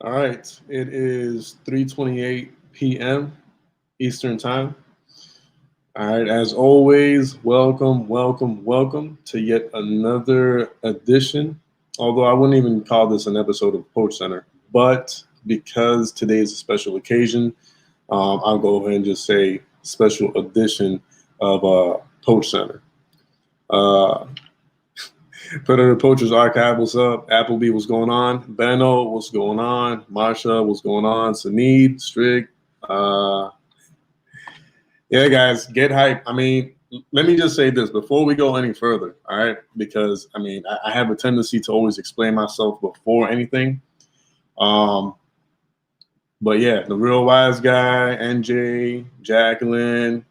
All right, it is 3:28 p.m. Eastern Time. All right, as always, welcome to yet another edition. Although I wouldn't even call this an episode of Poach Center, but because today is a special occasion, I'll go ahead and just say special edition of Poach Center. Predator Poachers Archive, what's up? Appleby, what's going on? Benno, what's going on? Marsha, what's going on? Saneed, Strick. Yeah, guys, get hype. I mean, let me just say this before we go any further, all right? Because, I mean, I have a tendency to always explain myself before anything. But yeah, the real wise guy, NJ, Jacqueline,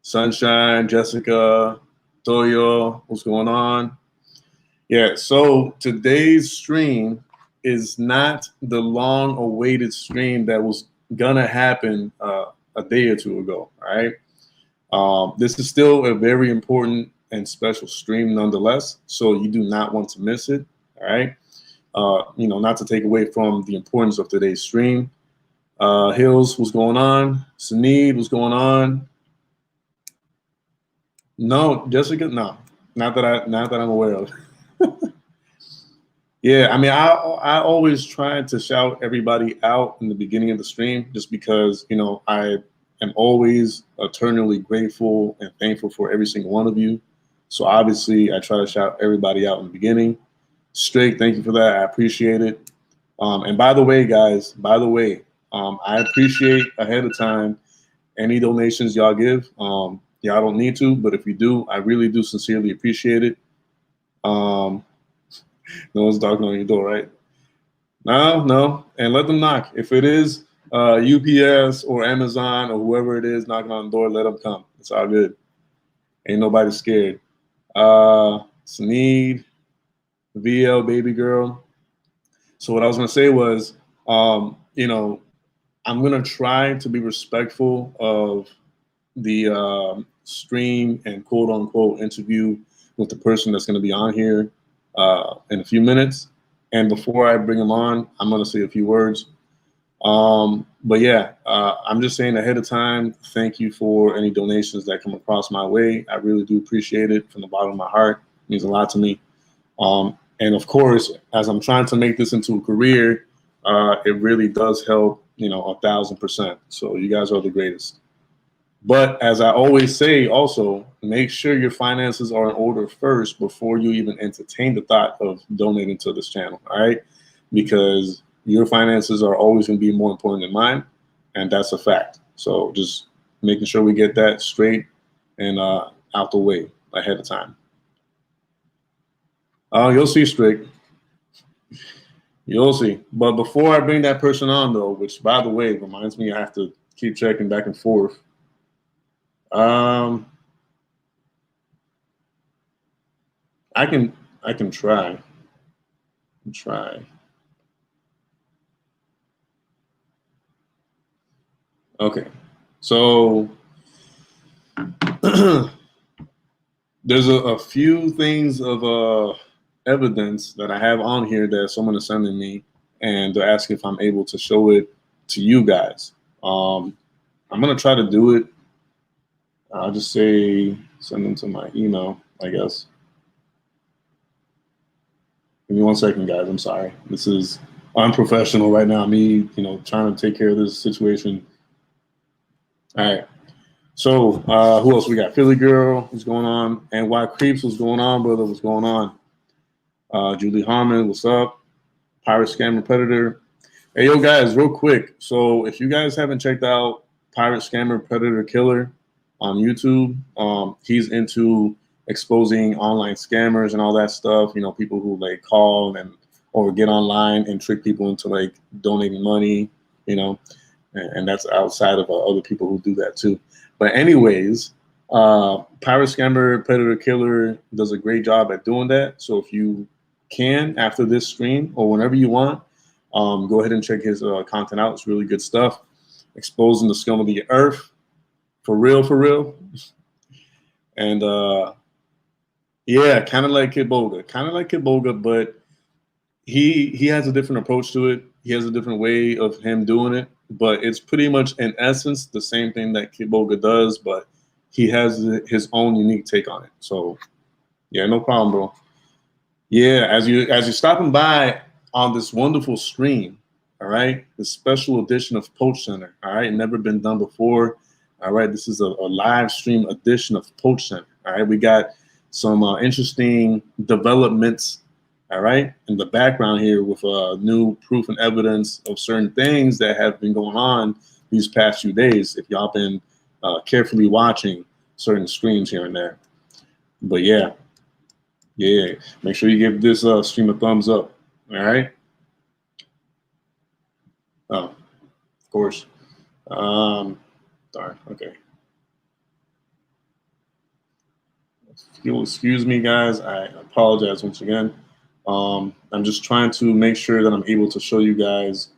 Sunshine, Jessica, Toyo, what's going on? Yeah, so today's stream is not the long-awaited stream that was gonna happen a day or two ago, all right? This is still a very important and special stream nonetheless, so you do not want to miss it, all right? Not to take away from the importance of today's stream. Hills, what's going on? Saneed, what's going on? No, Jessica, no, not that I'm aware of. Yeah, I mean, I always try to shout everybody out in the beginning of the stream just because, I am always eternally grateful and thankful for every single one of you. So obviously, I try to shout everybody out in the beginning. Straight, thank you for that. I appreciate it. And by the way, guys, I appreciate ahead of time any donations y'all give. Y'all don't need to, but if you do, I really do sincerely appreciate it. No one's knocking on your door, right? No, and let them knock. If it is UPS or Amazon or whoever it is knocking on the door, let them come. It's all good. Ain't nobody scared. Sneed, VL, baby girl. So what I was gonna say was, I'm gonna try to be respectful of the stream and quote unquote interview with the person that's gonna be on here in a few minutes. And before I bring them on, I'm going to say a few words. But yeah, I'm just saying ahead of time, thank you for any donations that come across my way. I really do appreciate it from the bottom of my heart. It means a lot to me. And of course, as I'm trying to make this into a career, it really does help, 1,000%. So you guys are the greatest. But as I always say, also, make sure your finances are in order first before you even entertain the thought of donating to this channel, all right? Because your finances are always going to be more important than mine, and that's a fact. So just making sure we get that straight and out the way ahead of time. You'll see, Strick. You'll see. But before I bring that person on, though, which, by the way, reminds me I have to keep checking back and forth. I can try. Okay, so there's a few things of evidence that I have on here that someone is sending me, and they're asking if I'm able to show it to you guys. I'm gonna try to do it. I'll just say send them to my email, I guess. Give me 1 second, guys. I'm sorry. This is unprofessional right now. Me, trying to take care of this situation. All right. So who else we got? Philly Girl, what's going on? And Why Creeps, what's going on, brother? What's going on? Julie Harmon, what's up? Pirate Scammer Predator. Hey, yo, guys, real quick. So if you guys haven't checked out Pirate Scammer Predator Killer on YouTube, he's into exposing online scammers and all that stuff. People who like call or get online and trick people into like donating money. And that's outside of other people who do that too. But anyways, Pirate Scammer Predator Killer does a great job at doing that. So if you can, after this stream or whenever you want, go ahead and check his content out. It's really good stuff. Exposing the scum of the earth. For real. And yeah, kind of like Kid Boga, but he has a different approach to it. He has a different way of him doing it, but it's pretty much in essence the same thing that Kiboga does, but he has his own unique take on it. So yeah, no problem, bro. Yeah, as you're stopping by on this wonderful stream, all right, the special edition of Poach Center, all right, never been done before. All right, this is a live stream edition of Poach Center. All right, we got some interesting developments, all right, in the background here with new proof and evidence of certain things that have been going on these past few days. If y'all been carefully watching certain streams here and there, but yeah, make sure you give this stream a thumbs up. All right. Oh, of course. Darn. Okay. If you'll excuse me, guys. I apologize once again. I'm just trying to make sure that I'm able to show you guys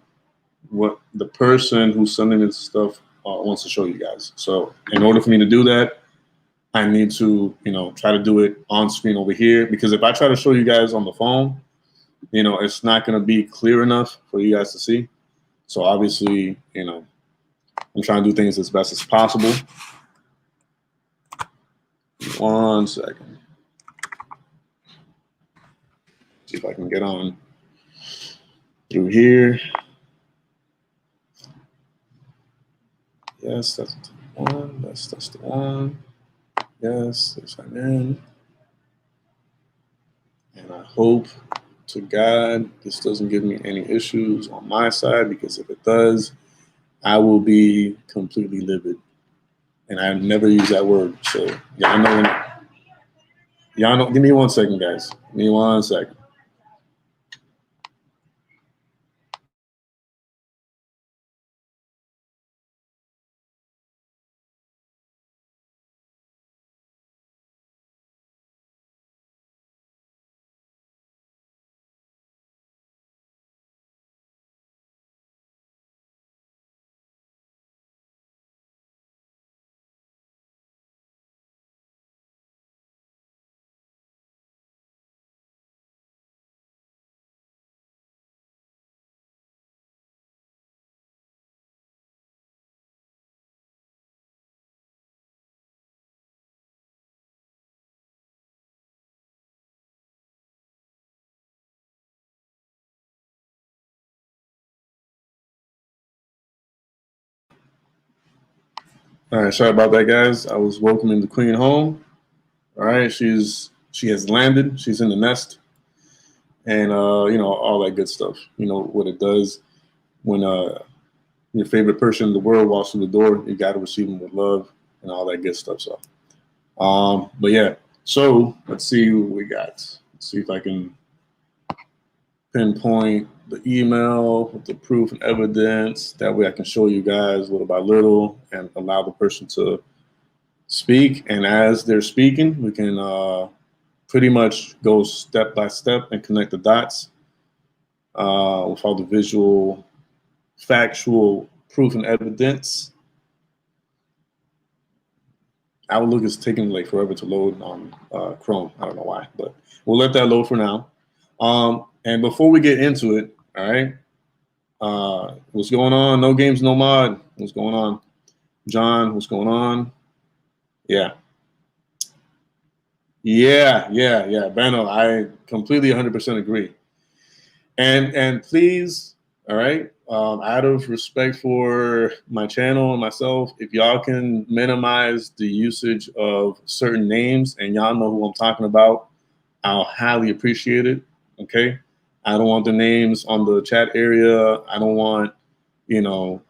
what the person who's sending this stuff wants to show you guys. So in order for me to do that, I need to, try to do it on screen over here, because if I try to show you guys on the phone, it's not going to be clear enough for you guys to see. So obviously, I'm trying to do things as best as possible. 1 second. See if I can get on through here. Yes, that's the one. That's the one. Yes, yes, I'm in. And I hope to God this doesn't give me any issues on my side, because if it does, I will be completely livid. And I never use that word. So y'all know, give me 1 second, guys. Give me 1 second. All right, sorry about that, guys. I was welcoming the queen home. All right, she has landed. She's in the nest, and all that good stuff. You know what it does when your favorite person in the world walks through the door. You got to receive them with love and all that good stuff. So, but yeah. So let's see what we got. Let's see if I can pinpoint the email with the proof and evidence. That way I can show you guys little by little and allow the person to speak. And as they're speaking, we can pretty much go step by step and connect the dots with all the visual, factual proof and evidence. Outlook is taking like forever to load on Chrome. I don't know why, but we'll let that load for now. And before we get into it, all right, what's going on? No games, no mod. What's going on? John, what's going on? Yeah. Beno, I completely 100% agree. And please, all right, out of respect for my channel and myself, if y'all can minimize the usage of certain names, and y'all know who I'm talking about, I'll highly appreciate it. Okay. I don't want the names on the chat area. I don't want, 2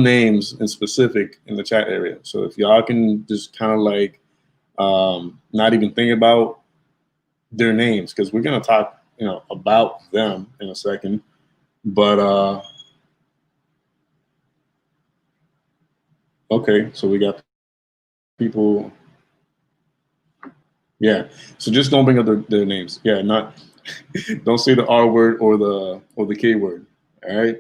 names in specific in the chat area. So if y'all can just kind of like not even think about their names, because we're going to talk, about them in a second. But okay, so we got people. Yeah, so just don't bring up their names. Yeah, don't say the R word or the K word. All right.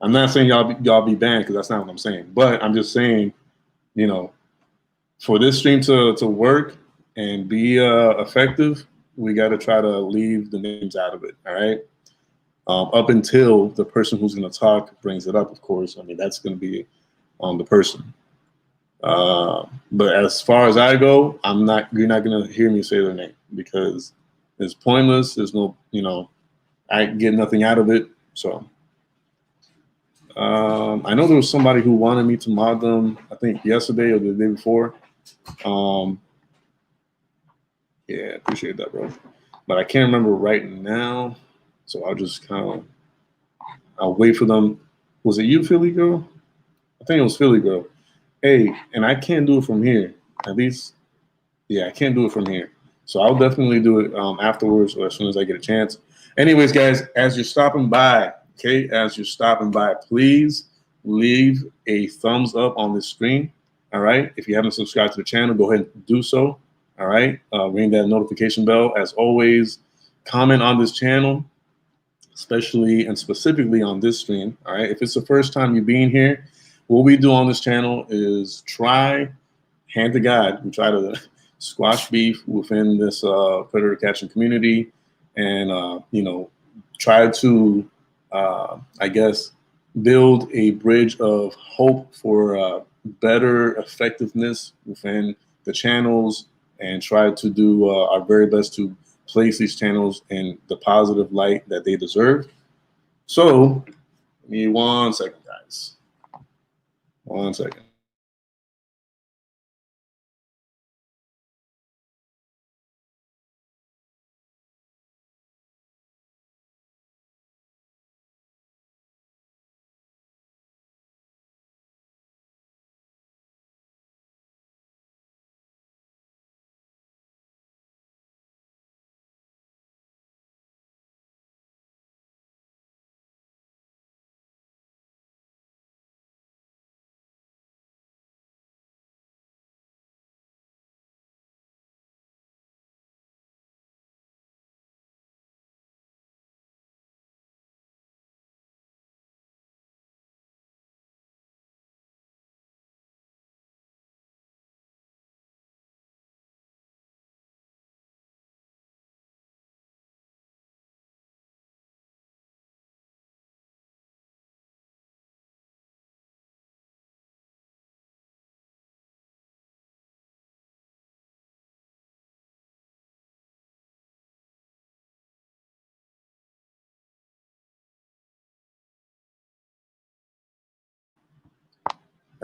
I'm not saying y'all be banned, because that's not what I'm saying. But I'm just saying, for this stream to work and be effective, we got to try to leave the names out of it. All right. Up until the person who's going to talk brings it up, of course. I mean, that's going to be on the person. But as far as I go, you're not going to hear me say their name because it's pointless. There's no, I get nothing out of it. So I know there was somebody who wanted me to mod them, I think yesterday or the day before. Yeah, appreciate that, bro. But I can't remember right now. So I'll wait for them. Was it you, Philly girl? I think it was Philly girl. Hey, and I can't do it from here. At least, yeah, I can't do it from here. So I'll definitely do it afterwards or as soon as I get a chance. Anyways, guys, as you're stopping by, please leave a thumbs up on this stream. All right. If you haven't subscribed to the channel, go ahead and do so. All right. Ring that notification bell. As always, comment on this channel, especially and specifically on this stream. All right. If it's the first time you being here, what we do on this channel is hand to God, we try to squash beef within this predator catching community and, try to, I guess, build a bridge of hope for better effectiveness within the channels and try to do our very best to place these channels in the positive light that they deserve. So, give me 1 second, guys. 1 second.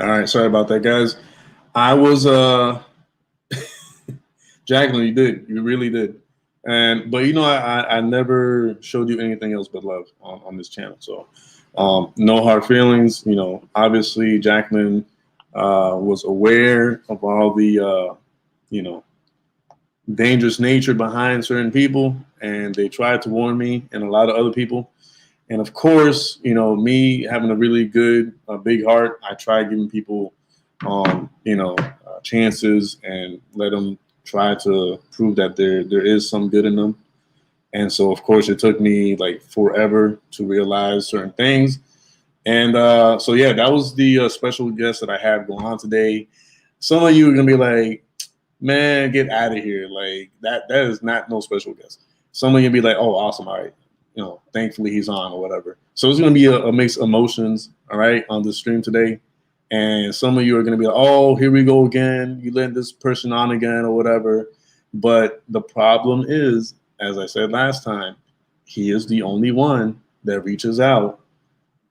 All right, sorry about that, guys. I was Jacqueline, you really did. But I never showed you anything else but love on this channel. So no hard feelings. Obviously Jacqueline was aware of all the dangerous nature behind certain people, and they tried to warn me and a lot of other people. And of course, me having a really good, big heart, I try giving people, chances and let them try to prove that there is some good in them. And so, of course, it took me like forever to realize certain things. And so, yeah, that was the special guest that I have going on today. Some of you are gonna be like, "Man, get out of here!" Like that is not no special guest. Some of you be like, "Oh, awesome, all right." Thankfully he's on or whatever. So it's going to be a mixed emotions, all right, on the stream today. And some of you are going to be like, oh, here we go again. You let this person on again or whatever. But the problem is, as I said last time, he is the only one that reaches out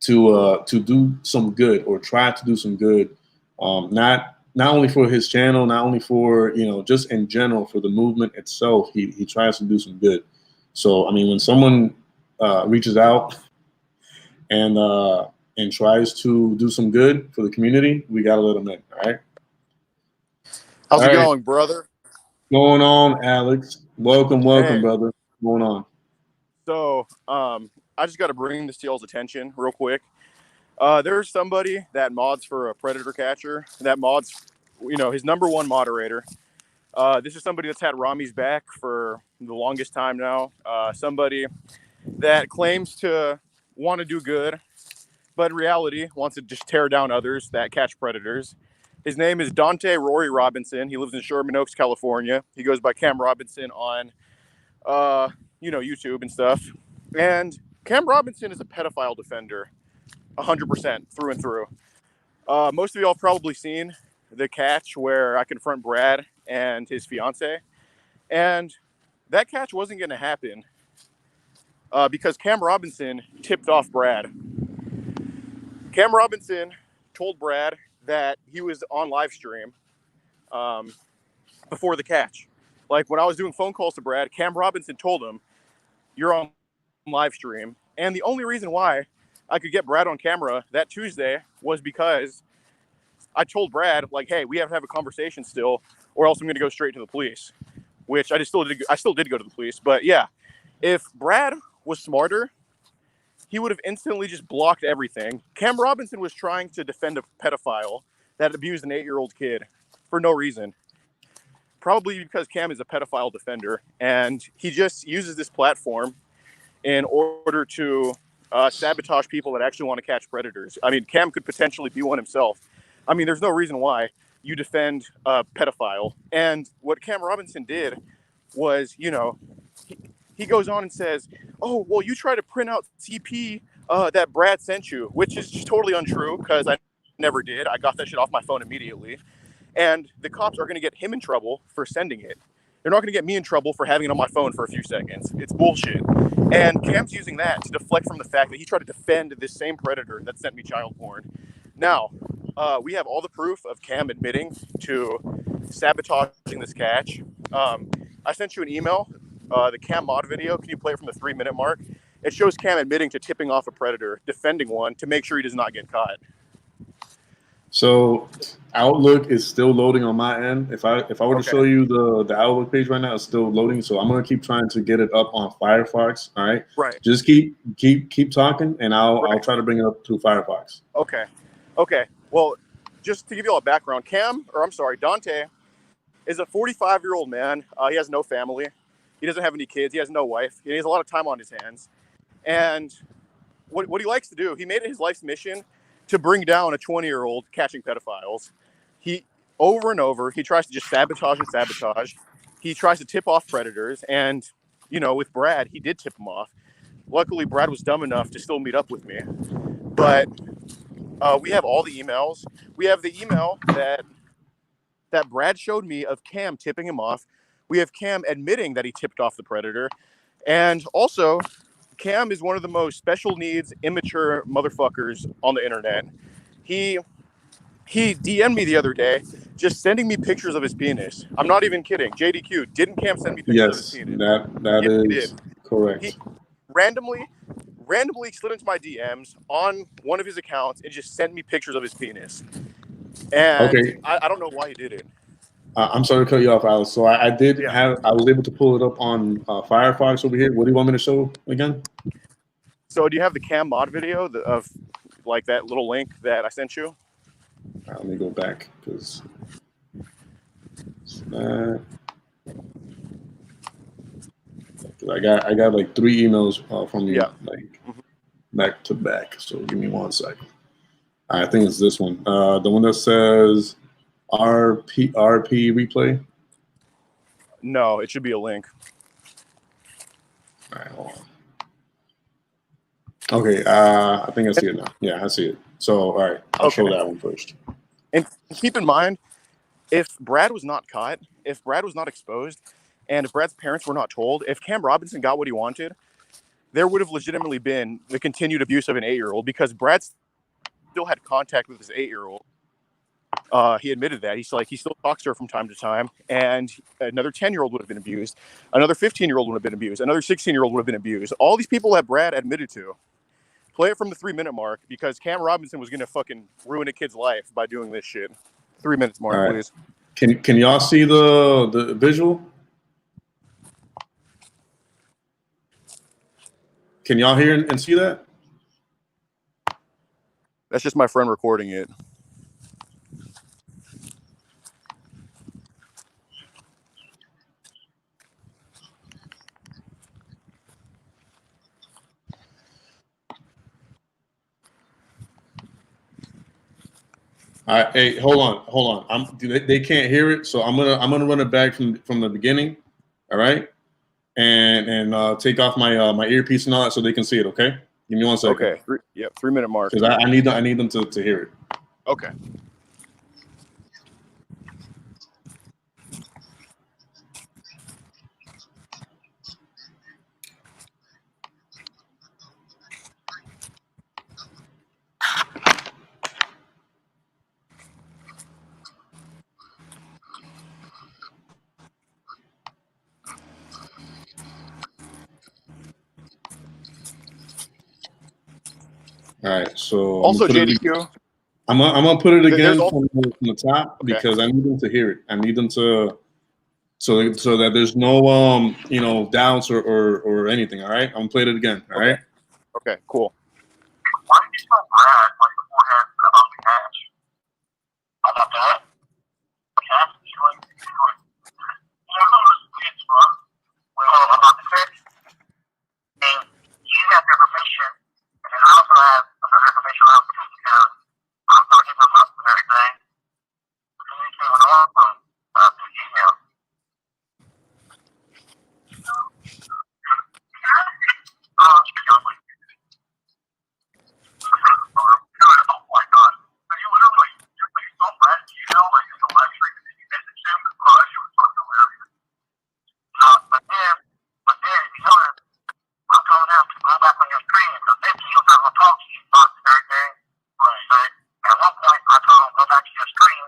to do some good or try to do some good. Not only for his channel, not only for, just in general for the movement itself, he tries to do some good. So, I mean, when someone reaches out and tries to do some good for the community, we gotta let them in. All right. How's it going, brother? Going on, Alex. Welcome, Hey. brother. What's going on? So, I just got to bring this to y'all's attention real quick. There's somebody that mods for a predator catcher. That mods, his #1 moderator. This is somebody that's had Rami's back for the longest time now. Somebody that claims to want to do good, but in reality wants to just tear down others that catch predators. His name is Dante Rory Robinson. He lives in Sherman Oaks, California. He goes by Cam Robinson on YouTube and stuff. And Cam Robinson is a pedophile defender, 100% through and through. Most of y'all have probably seen the catch where I confront Brad and his fiance, and that catch wasn't going to happen because Cam Robinson tipped off Brad. Cam Robinson told Brad that he was on live stream before the catch. Like when I was doing phone calls to Brad, Cam Robinson told him, "You're on live stream." And the only reason why I could get Brad on camera that Tuesday was because I told Brad, like, "Hey, we have to have a conversation still, or else I'm going to go straight to the police." Which I still did go to the police. But yeah, if Brad was smarter, he would have instantly just blocked everything. Cam Robinson was trying to defend a pedophile that abused an 8-year-old kid for no reason. Probably because Cam is a pedophile defender, and he just uses this platform in order to sabotage people that actually want to catch predators. I mean, Cam could potentially be one himself. I mean, there's no reason why you defend a pedophile. And what Cam Robinson did was, he goes on and says, "Oh, well, you try to print out CP that Brad sent you," which is just totally untrue because I never did. I got that shit off my phone immediately. And the cops are going to get him in trouble for sending it. They're not going to get me in trouble for having it on my phone for a few seconds. It's bullshit. And Cam's using that to deflect from the fact that he tried to defend this same predator that sent me child porn. Now, we have all the proof of Cam admitting to sabotaging this catch. I sent you an email, the Cam mod video. Can you play it from the 3-minute mark? It shows Cam admitting to tipping off a predator, defending one to make sure he does not get caught. So Outlook is still loading on my end. If I were to show you the Outlook page right now, it's still loading. So I'm gonna keep trying to get it up on Firefox. All right. Right. Just keep talking, and I'll try to bring it up to Firefox. Okay. Well, just to give you all a background, Dante is a 45-year-old man. He has no family. He doesn't have any kids. He has no wife. He has a lot of time on his hands. And what he likes to do, he made it his life's mission to bring down a 20-year-old catching pedophiles. He, over and over, he tries to just sabotage. He tries to tip off predators. And, with Brad, he did tip him off. Luckily, Brad was dumb enough to still meet up with me. But we have all the emails. We have the email that Brad showed me of Cam tipping him off. We have Cam admitting that he tipped off the predator. And also, Cam is one of the most special needs, immature motherfuckers on the internet. He DM'd me the other day, just sending me pictures of his penis. I'm not even kidding. JDQ, didn't Cam send me pictures of his penis? That is correct. He randomly slid into my DMs on one of his accounts and just sent me pictures of his penis. And I don't know why he did it. I'm sorry to cut you off, Alex. So I was able to pull it up on Firefox over here. What do you want me to show again? So do you have the Cam mod video of like that little link that I sent you? Let me go back because I got like 3 emails from you back to back. So give me 1 second. I think it's this one. The one that says RP replay. No, it should be a link. All right, hold on. Okay, I think I see it now. Yeah, I see it. So, all right, I'll show that one first. And keep in mind, if Brad was not caught, if Brad was not exposed, and if Brad's parents were not told, if Cam Robinson got what he wanted, there would have legitimately been the continued abuse of an 8-year-old because Brad still had contact with his 8-year-old. He admitted that. He still talks to her from time to time, and another 10-year-old would have been abused. Another 15-year-old would have been abused. Another 16-year-old would have been abused. All these people that Brad admitted to. Play it from the 3-minute mark because Cam Robinson was going to fucking ruin a kid's life by doing this shit. 3 minutes mark, please. Can y'all see the visual? Can y'all hear and see that? That's just my friend recording it. Hey, hold on. They can't hear it, so I'm gonna run it back from the beginning. All right, and take off my my earpiece and all that so they can see it. Okay, give me 1 second. Okay. 3-minute mark. Because I need them to hear it. Okay. All right, so Also, JDQ. I'm gonna put it again also, from the top okay. because I need them to hear it. I need them to so that there's no you know doubts or anything. All right, I'm gonna play it again. All right. Okay. Cool. Why did you tell Brad like beforehand about the cash? About that? Cash? You know those kids, bro? Well, about the cash? And you have the information, and then I also have other information around too because I'm talking to him and everything. Communicating with all of them through email. Oh my God. You literally, you saw Brad, you know, like it's a live stream and you messaged him. Oh, that shit was fucking hilarious. But then, you know, I told him to go back on your screen because maybe he was not going to talk to you about everything. Right. At one point, I told him to go back to your screen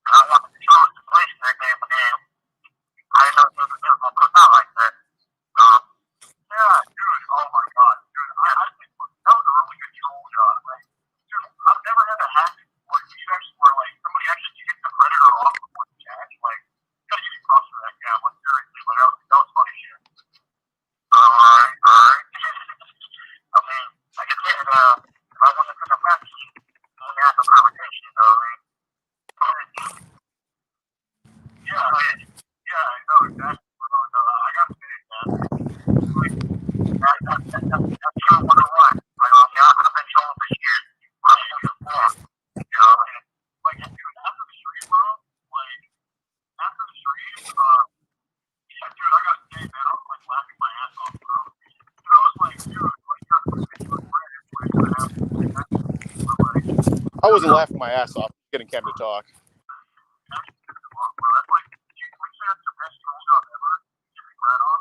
and I wanted to show the place and everything, but then I didn't know he was going to put out like that. Yeah, dude, oh my God. Dude, I think that was a really good troll job. Like, dude, I've never had a hack where like somebody actually kicked the predator off before the catch. Like, you gotta get across for that guy. Like, seriously, like, that was funny shit. Alright. I mean, like I said, if I wasn't in the practice, we wouldn't have no conversation, you know what I mean? Yeah, I know, exactly. No, I got to finish that. That's true 101. Like, I've been trolling for years. You know, like, dude, after the stream, bro, like, after the stream, yeah, dude, I got scared, man. I was, like, laughing my ass off, bro. And I was like, dude, like, you got to put a picture of Brad and what he's gonna have to do. I wasn't laughing my ass off getting Cam to talk. That's like, we said the best troll job ever. Getting Brad on.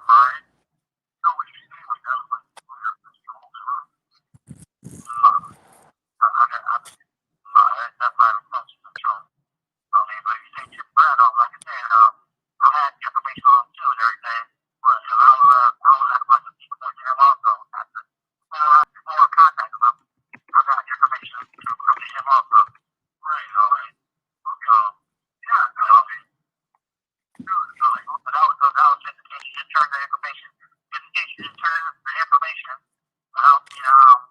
Alright. No, what you say, like, that was like, the best troll ever. That's not even close to the troll. I mean, but you say Chip Brad on, like I said, I had the information on him too and everything. But I was acting like a people to him also. Before I contacted him, I got information from him also. Right, alright. Yeah, you know, I mean, dude, that was just in case you didn't turn the information, just in case you didn't turn the information without, you know,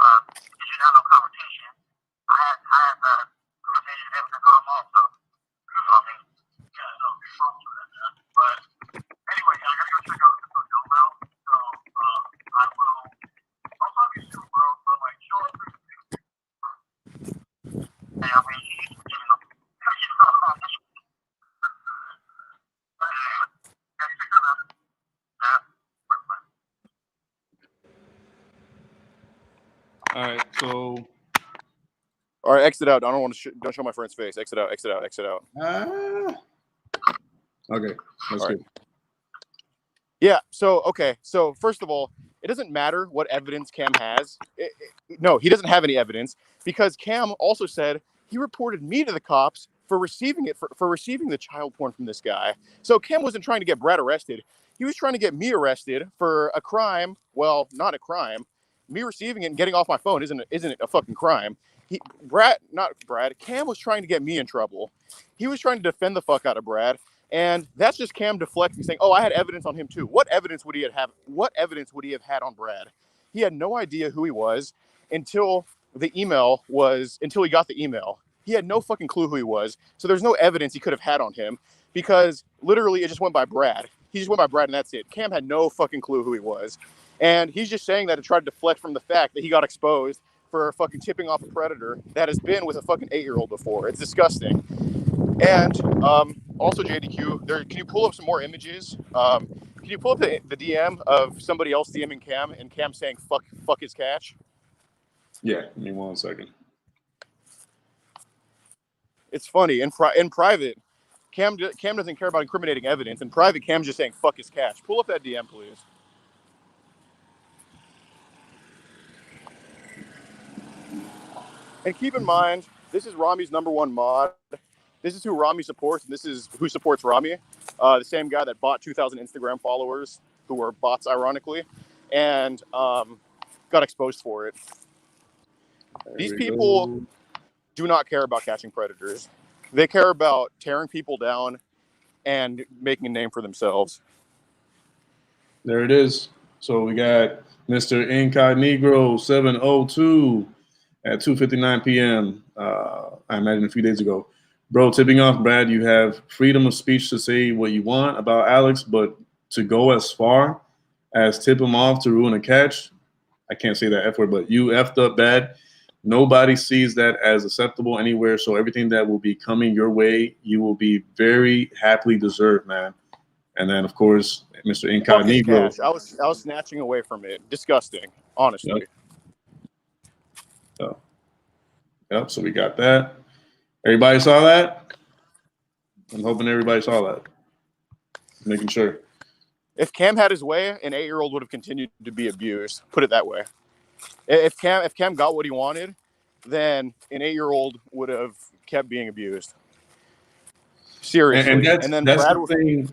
because you didn't have no conversation. I had conversation evidence on him also. You know what I mean? Yeah, no, you're wrong for that, man. But anyway, I gotta go check out the hotel now. So, I'll talk to you soon, bro. But like, show up for the hey, I mean, you know, All right, so All right, exit out. I don't want to don't show my friend's face. Exit out. okay, that's good. Yeah. So okay. So first of all, it doesn't matter what evidence Cam has. No, he doesn't have any evidence because Cam also said he reported me to the cops for receiving it for receiving the child porn from this guy. So Cam wasn't trying to get Brad arrested. He was trying to get me arrested for a crime. Well, not a crime. Me receiving it and getting off my phone isn't it a fucking crime? Cam was trying to get me in trouble. He was trying to defend the fuck out of Brad. And that's just Cam deflecting, saying, "Oh, I had evidence on him too." What evidence would he have? What evidence would he have had on Brad? He had no idea who he was until he got the email. He had no fucking clue who he was. So there's no evidence he could have had on him because literally it just went by Brad. He just went by Brad and that's it. Cam had no fucking clue who he was. And he's just saying that to try to deflect from the fact that he got exposed for fucking tipping off a predator that has been with a fucking 8-year-old before. It's disgusting. And also JDQ, can you pull up some more images? Can you pull up the DM of somebody else DMing Cam and Cam saying fuck his catch? Yeah, give me 1 second. It's funny. In private, Cam doesn't care about incriminating evidence. In private, Cam's just saying fuck his catch. Pull up that DM, please. And keep in mind, this is Rami's #1 mod. This is who Rami supports, and this is who supports Rami. The same guy that bought 2,000 Instagram followers, who were bots, ironically, and got exposed for it. These people do not care about catching predators. They care about tearing people down and making a name for themselves. There it is. So we got Mr. Incognito 702 at 2:59 p.m. I imagine a few days ago. Bro, tipping off, Brad, you have freedom of speech to say what you want about Alex, but to go as far as tip him off to ruin a catch, I can't say that F word, but you effed up bad. Nobody sees that as acceptable anywhere. So everything that will be coming your way, you will be very happily deserved, man. And then, of course, Mr. Incognito. I was snatching away from it. Disgusting, honestly. Yep. So we got that. Everybody saw that? I'm hoping everybody saw that. Making sure. If Cam had his way, an 8-year-old would have continued to be abused. Put it that way. If Cam got what he wanted, then an 8-year-old would have kept being abused. Seriously. And that's Brad the thing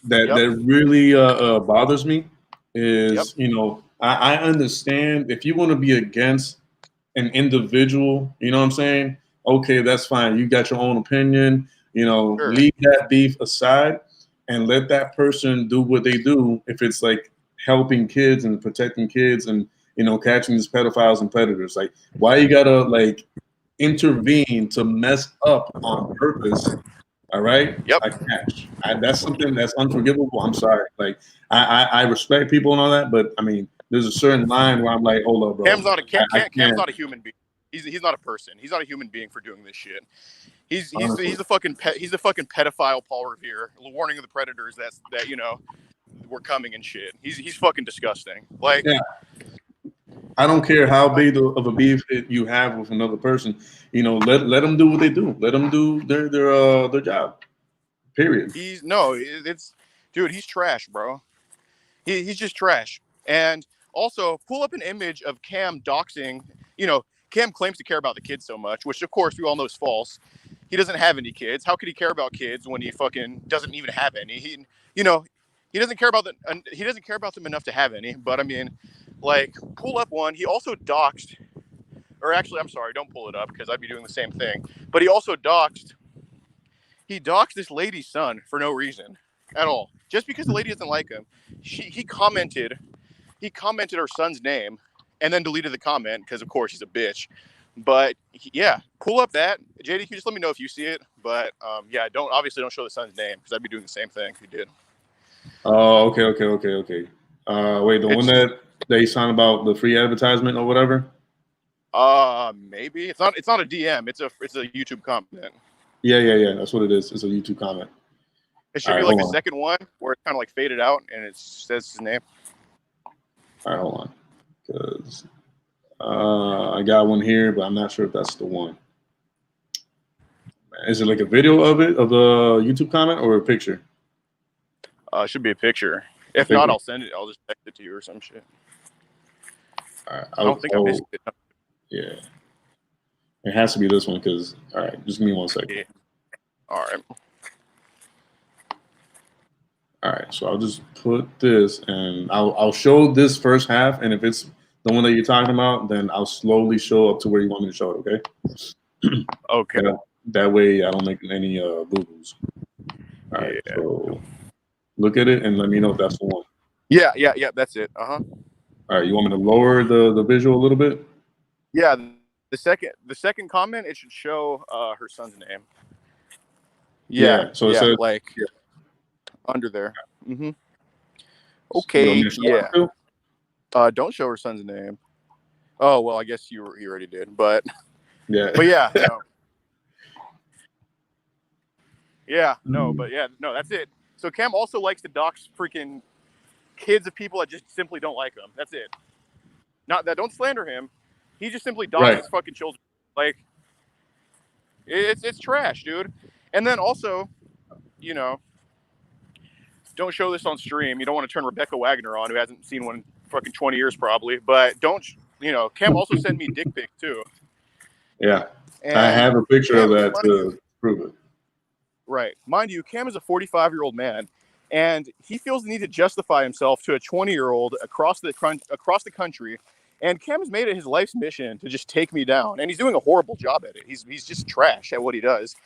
that really bothers me is, I understand if you want to be against an individual, you know what I'm saying? Okay, that's fine. You got your own opinion, Sure. Leave that beef aside and let that person do what they do. If it's like helping kids and protecting kids and, catching these pedophiles and predators, like why you gotta like intervene to mess up on purpose? All right. Yep. I catch. That's something that's unforgivable. I'm sorry. Like I respect people and all that, but I mean, there's a certain line where I'm like, hold up, bro. Cam's not a human being. He's not a person. He's not a human being for doing this shit. He's the fucking pedophile Paul Revere, warning of the predators that we're coming and shit. He's fucking disgusting. Like, yeah. I don't care how big of a beef you have with another person. Let them do what they do. Let them do their job. Period. He's trash, bro. He's just trash. And also, pull up an image of Cam doxing. Cam claims to care about the kids so much, which of course we all know is false. He doesn't have any kids. How could he care about kids when he fucking doesn't even have any? He doesn't care about he doesn't care about them enough to have any. But I mean, like, pull up one. He also doxed, or actually, I'm sorry, don't pull it up because I'd be doing the same thing. But he also doxed. He doxed this lady's son for no reason at all, just because the lady doesn't like him. He commented her son's name and then deleted the comment because, of course, he's a bitch. But yeah, pull up that. JD, just let me know if you see it. But don't show the son's name because I'd be doing the same thing if you did. Oh, okay. Wait, the one that he's talking about, the free advertisement or whatever? Maybe it's not a DM. It's a YouTube comment. Yeah. That's what it is. It's a YouTube comment. It should be like the second one where it's kind of like faded out and it says his name. All right, hold on, because I got one here, but I'm not sure if that's the one. Is it like a video of the YouTube comment or a picture? It should be a picture. If not, I'll send it. I'll just text it to you or some shit. All right, I don't think I missed it. Yeah, it has to be this one because. All right, just give me 1 second. Yeah. All right. All right, so I'll just put this, and I'll show this first half, and if it's the one that you're talking about, then I'll slowly show up to where you want me to show it. Okay. Okay. That way, I don't make any boo-boos. All right. Yeah. So look at it and let me know if that's the one. Yeah. That's it. All right. You want me to lower the visual a little bit? Yeah. The second comment, it should show her son's name. Yeah. So it says under there. Mm-hmm. Okay. Yeah. Don't show her son's name. Oh well, I guess you already did, but yeah. But yeah. No. Yeah, no, but yeah, no, that's it. So Cam also likes to dox freaking kids of people that just simply don't like him. That's it. Not that, don't slander him. He just simply doxes Right. fucking children. Like, it's trash, dude. And then also, you know, don't show this on stream. You don't want to turn Rebecca Wagner on, who hasn't seen one in fucking 20 years probably. But don't, you know, Cam also sent me dick pic too. Yeah. And I have a picture Cam, of that to prove it. Right. Mind you, Cam is a 45-year-old man, and he feels the need to justify himself to a 20-year-old across the country. And Cam has made it his life's mission to just take me down, and he's doing a horrible job at it. He's just trash at what he does.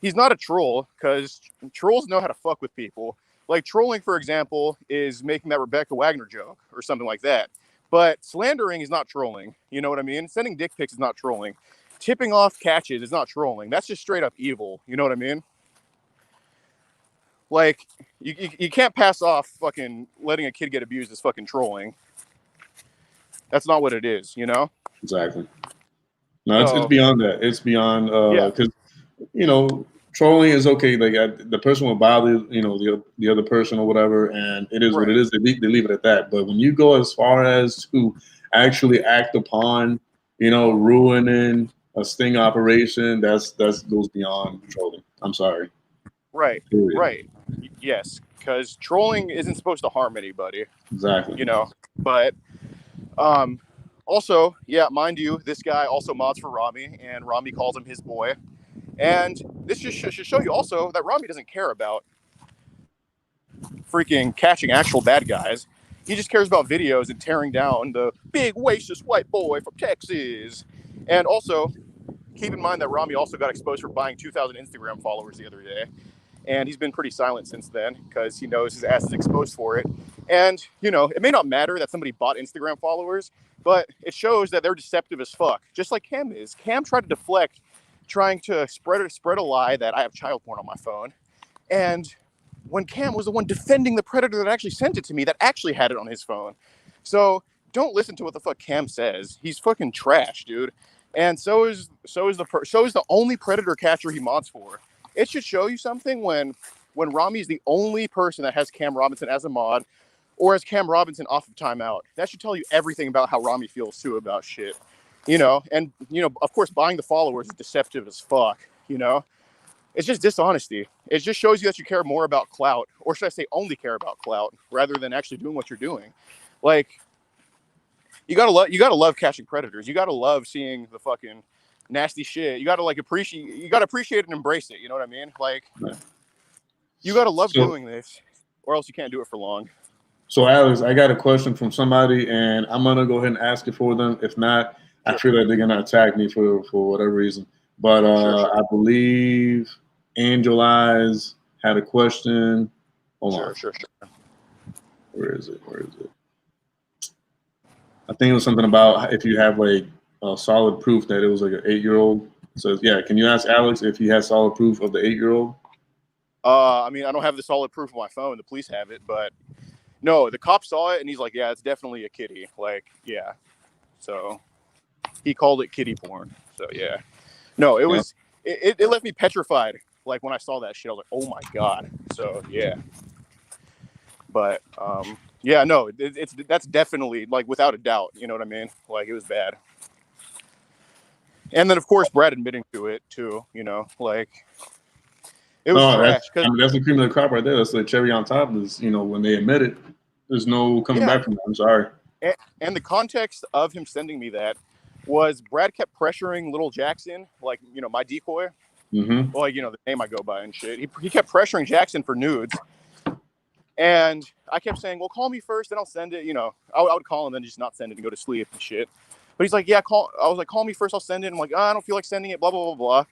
He's not a troll, because trolls know how to fuck with people. Like, trolling, for example, is making that Rebecca Wagner joke or something like that. But slandering is not trolling. You know what I mean? Sending dick pics is not trolling. Tipping off catches is not trolling. That's just straight up evil. You know what I mean? Like, you can't pass off fucking letting a kid get abused as fucking trolling. That's not what it is, you know? Exactly. No, it's beyond that. It's beyond, because, you know, trolling is okay. Like, the person will bother, you know, the other person or whatever, and it is what it is. They leave it at that. But when you go as far as to actually act upon, you know, ruining a sting operation, that goes beyond trolling. I'm sorry. Right. Period. Right. Yes, because trolling isn't supposed to harm anybody. Exactly. You know, but also, yeah, mind you, this guy also mods for Rami, and Rami calls him his boy. And this just should show you also that Rami doesn't care about freaking catching actual bad guys. He just cares about videos and tearing down the big racist white boy from Texas. And also, keep in mind that Rami also got exposed for buying 2,000 Instagram followers the other day. And he's been pretty silent since then because he knows his ass is exposed for it. And, you know, it may not matter that somebody bought Instagram followers, but it shows that they're deceptive as fuck, just like Cam is. Cam tried to deflect, trying to spread a lie that I have child porn on my phone. And when Cam was the one defending the predator that actually sent it to me, that actually had it on his phone. So don't listen to what the fuck Cam says. He's fucking trash, dude. And so is the only predator catcher he mods for. It should show you something when Rami is the only person that has Cam Robinson as a mod, or as Cam Robinson off of timeout. That should tell you everything about how Rami feels too about shit. You know, and you know, of course, buying the followers is deceptive as fuck. You know, it's just dishonesty. It just shows you that you care more about clout, or should I say, only care about clout, rather than actually doing what you're doing. Like, you gotta love catching predators. You gotta love seeing the fucking nasty shit. You gotta appreciate and embrace it. You know what I mean? Like, you gotta love doing this, or else you can't do it for long. So, Alex, I got a question from somebody, and I'm gonna go ahead and ask it for them. If not, I feel like they're gonna attack me for whatever reason. But sure. I believe Angel Eyes had a question. Hold on. Sure. Where is it? I think it was something about if you have like solid proof that it was like an 8-year-old. So yeah, can you ask Alex if he has solid proof of the 8-year-old? I mean, I don't have the solid proof on my phone. The police have it, but no, the cop saw it and he's like, yeah, it's definitely a kitty. Like, yeah. So he called it kitty porn. So yeah. No, it was it left me petrified. Like when I saw that shit, I was like, oh my God. So yeah. But yeah, no, that's definitely, like, without a doubt, you know what I mean? Like, it was bad. And then, of course, Brad admitting to it, too, you know, like, it was trash. That's the cream of the crop right there. That's the cherry on top is, you know, when they admit it, there's no coming back from that. I'm sorry. And the context of him sending me that was Brad kept pressuring Little Jackson, like, you know, my decoy. Mm-hmm. Well, like, you know, the name I go by and shit. He kept pressuring Jackson for nudes. And I kept saying, well, call me first, then I'll send it. You know, I would call him, then just not send it and go to sleep and shit. But he's like, yeah, I was like, call me first, I'll send it. I'm like, I don't feel like sending it, blah, blah, blah, blah.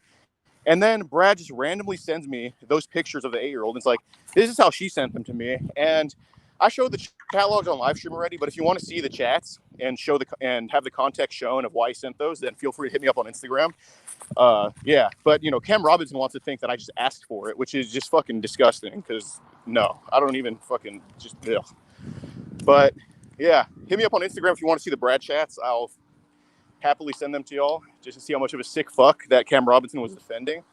And then Brad just randomly sends me those pictures of the 8-year-old. And it's like, this is how she sent them to me. And I showed the chat logs on live stream already, but if you want to see the chats and have the context shown of why he sent those, then feel free to hit me up on Instagram. Yeah, but you know, Cam Robinson wants to think that I just asked for it, which is just fucking disgusting. Because no, I don't even fucking just. Ugh. But yeah, hit me up on Instagram if you want to see the Brad chats. I'll happily send them to y'all just to see how much of a sick fuck that Cam Robinson was defending.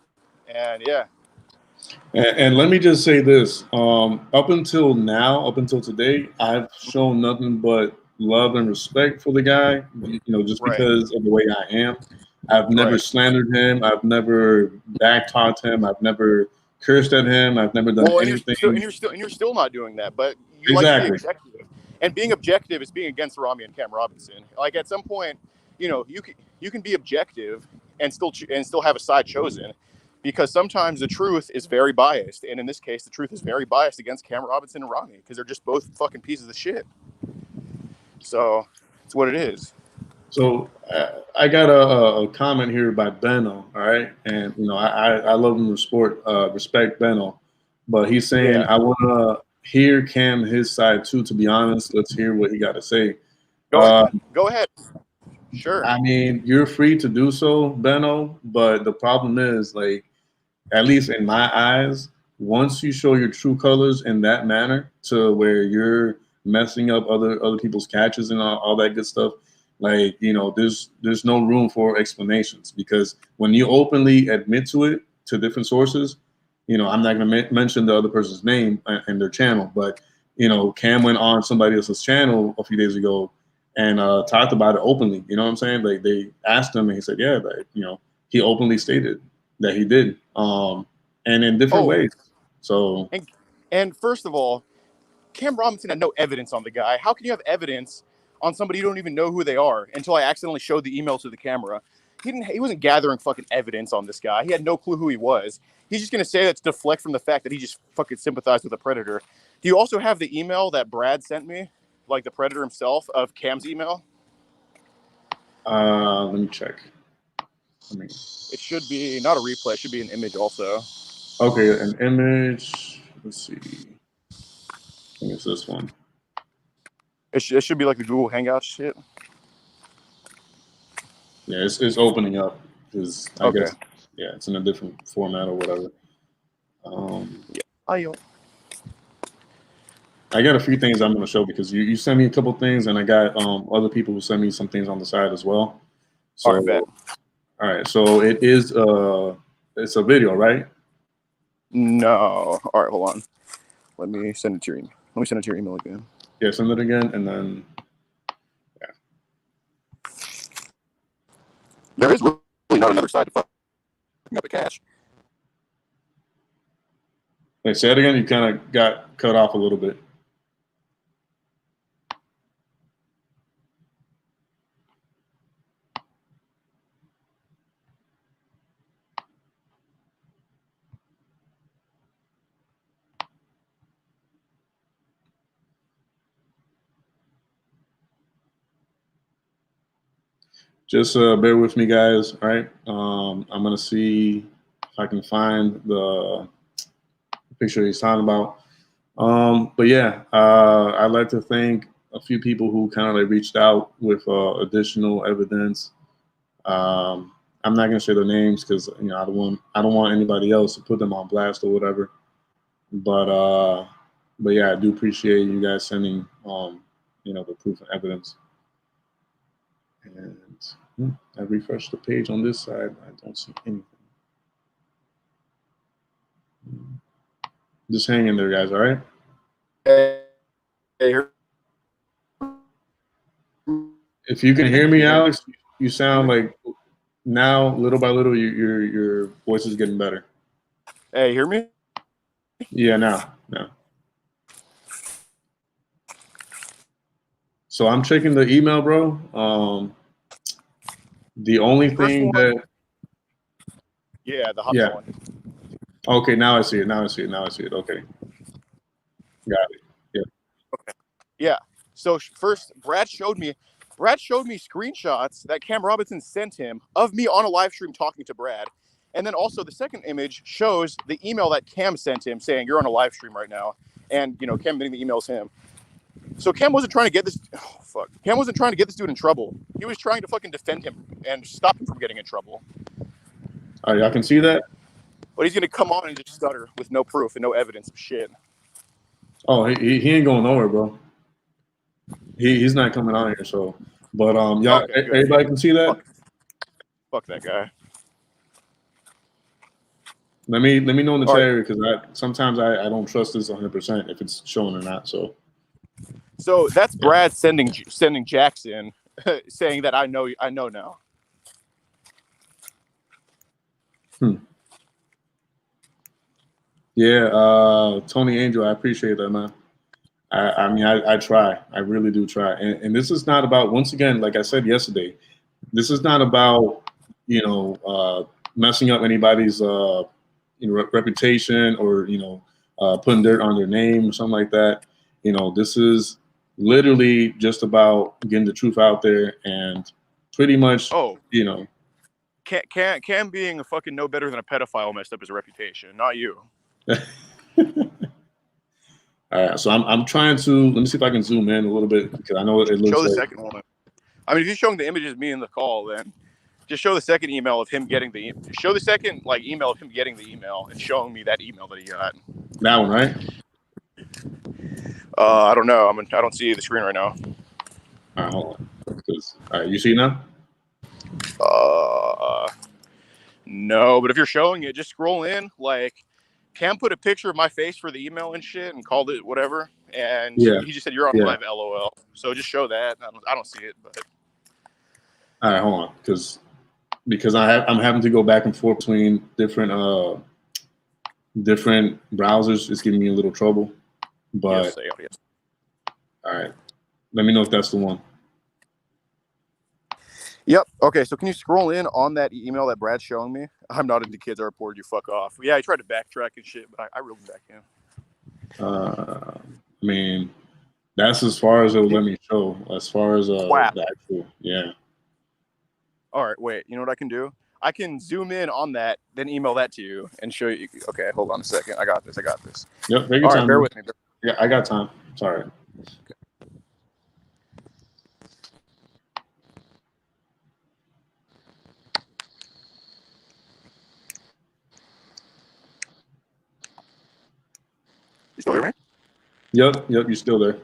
And yeah, And let me just say this: up until now, up until today, I've shown nothing but love and respect for the guy. You know, just Right. because of the way I am. I've never Right. slandered him. I've never backtalked him. I've never cursed at him. I've never done Well, anything. you're still not doing that, but you like to be Exactly. objective, and being objective is being against Rami and Cam Robinson. Like at some point, you know, you can be objective and still have a side chosen, because sometimes the truth is very biased, and in this case, the truth is very biased against Cam Robinson and Rami because they're just both fucking pieces of shit. So it's what it is. So I got a comment here by Benno, all right, and you know I love and respect Benno, but he's saying Yeah. I want to hear Cam his side too. To be honest, let's hear what he got to say. Go ahead. Go ahead. Sure. I mean, you're free to do so, Benno, but the problem is, like, at least in my eyes, once you show your true colors in that manner, to where you're messing up other people's catches and all that good stuff, like, you know, there's no room for explanations, because when you openly admit to it to different sources, you know, I'm not going to mention the other person's name and their channel, but you know, Cam went on somebody else's channel a few days ago and talked about it openly. You know what I'm saying? Like, they asked him and he said, yeah, like, you know, he openly stated that he did, and in different ways. So, and first of all, Cam Robinson had no evidence on the guy. How can you have evidence on somebody you don't even know who they are until I accidentally showed the email to the camera? He wasn't gathering fucking evidence on this guy. He had no clue who he was. He's just gonna say that to deflect from the fact that he just fucking sympathized with a predator. Do you also have the email that Brad sent me, like the predator himself, of Cam's email? let me check. It should be not a replay. It should be an image also. Okay, an image. Let's see. I think it's this one. It should be like the Google Hangout shit. Yeah, it's opening up because I Okay. guess, yeah, it's in a different format or whatever. Yeah. I got a few things I'm going to show because you sent me a couple things, and I got other people who sent me some things on the side as well. So, All right, bet. all right, so it is it's a video, right? No. All right, hold on. Let me send it to your email. Let me send it to your email again. Yeah, send it again, and then There is really not another side to fucking up a cache. wait, say it again. You kind of got cut off a little bit. Just bear with me, guys. All right. I'm gonna see if I can find the picture he's talking about. But yeah, I'd like to thank a few people who kind of like reached out with additional evidence. I'm not gonna share their names because, you know, I don't want anybody else to put them on blast or whatever. But yeah, I do appreciate you guys sending you know, the proof and evidence. And I refreshed the page on this side. I don't see anything. Just hang in there, guys. All right. Hey, If you can hear me, Alex, you sound like now, little by little, your voice is getting better. hey, hear me? Yeah, now. So I'm checking the email, bro. The only thing that, Yeah, the hot yeah. one. Okay, now I see it. Okay, got it. Yeah. Yeah. So first, Brad showed me screenshots that Cam Robinson sent him of me on a live stream talking to Brad. And then also the second image shows the email that Cam sent him saying, you're on a live stream right now. And, you know, Cam getting the emails him. So Cam wasn't trying to get this. Oh, fuck. Cam wasn't trying to get this dude in trouble. He was trying to fucking defend him and stop him from getting in trouble. All right, y'all can see that? But he's going to come on and just stutter with no proof and no evidence of shit. Oh, he ain't going nowhere, bro. He's not coming out here. So, but y'all, Okay, good. everybody can see that. Fuck that guy. Let me know in the All chat right. because sometimes I don't trust this 100% if it's showing or not. So that's Brad sending Jackson saying that I know now. Yeah, Tony Angel, I appreciate that, man. I mean, I try. I really do try. And this is not about, once again, like I said yesterday, this is not about, messing up anybody's, reputation or, putting dirt on their name or something like that. This is literally just about getting the truth out there and pretty much, Cam being a fucking no better than a pedophile messed up his reputation, not you. All right, so I'm trying to, let me see if I can zoom in a little bit because I know it looks show the like, second one. I mean, if you're showing the images of me in the call, then just show the second email of him getting the email of him getting the email and showing me that email that he got. that one, right? I don't know. I don't see the screen right now. All right, hold on. All right, you see now? No, but if you're showing it, just scroll in. Like, Cam put a picture of my face for the email and shit and called it whatever. And he just said, you're on live, LOL. So just show that. I don't see it, but. All right, hold on. Because I'm having to go back and forth between different browsers. It's giving me a little trouble. But, yes. All right. Let me know if that's the one. Yep. Okay, so can you scroll in on that email that Brad's showing me? I'm not into kids. I reported you. Fuck off. Yeah, I tried to backtrack and shit, but I reeled him back in. I mean, that's as far as it'll let me show. As far as the actual, yeah. All right, wait. You know what I can do? I can zoom in on that, then email that to you and show you. Okay, hold on a second. I got this. Yep. Take your time. Bear with me. Yeah, I got time. Sorry. Okay. You still hear me? Yep, you're still there.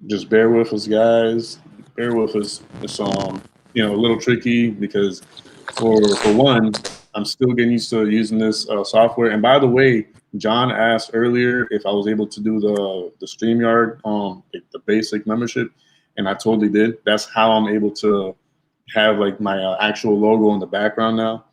Just bear with us, guys. Bear with us. It's a little tricky because for one, I'm still getting used to using this software. And by the way, John asked earlier if I was able to do the StreamYard, the basic membership, and I totally did. That's how I'm able to have like my actual logo in the background now,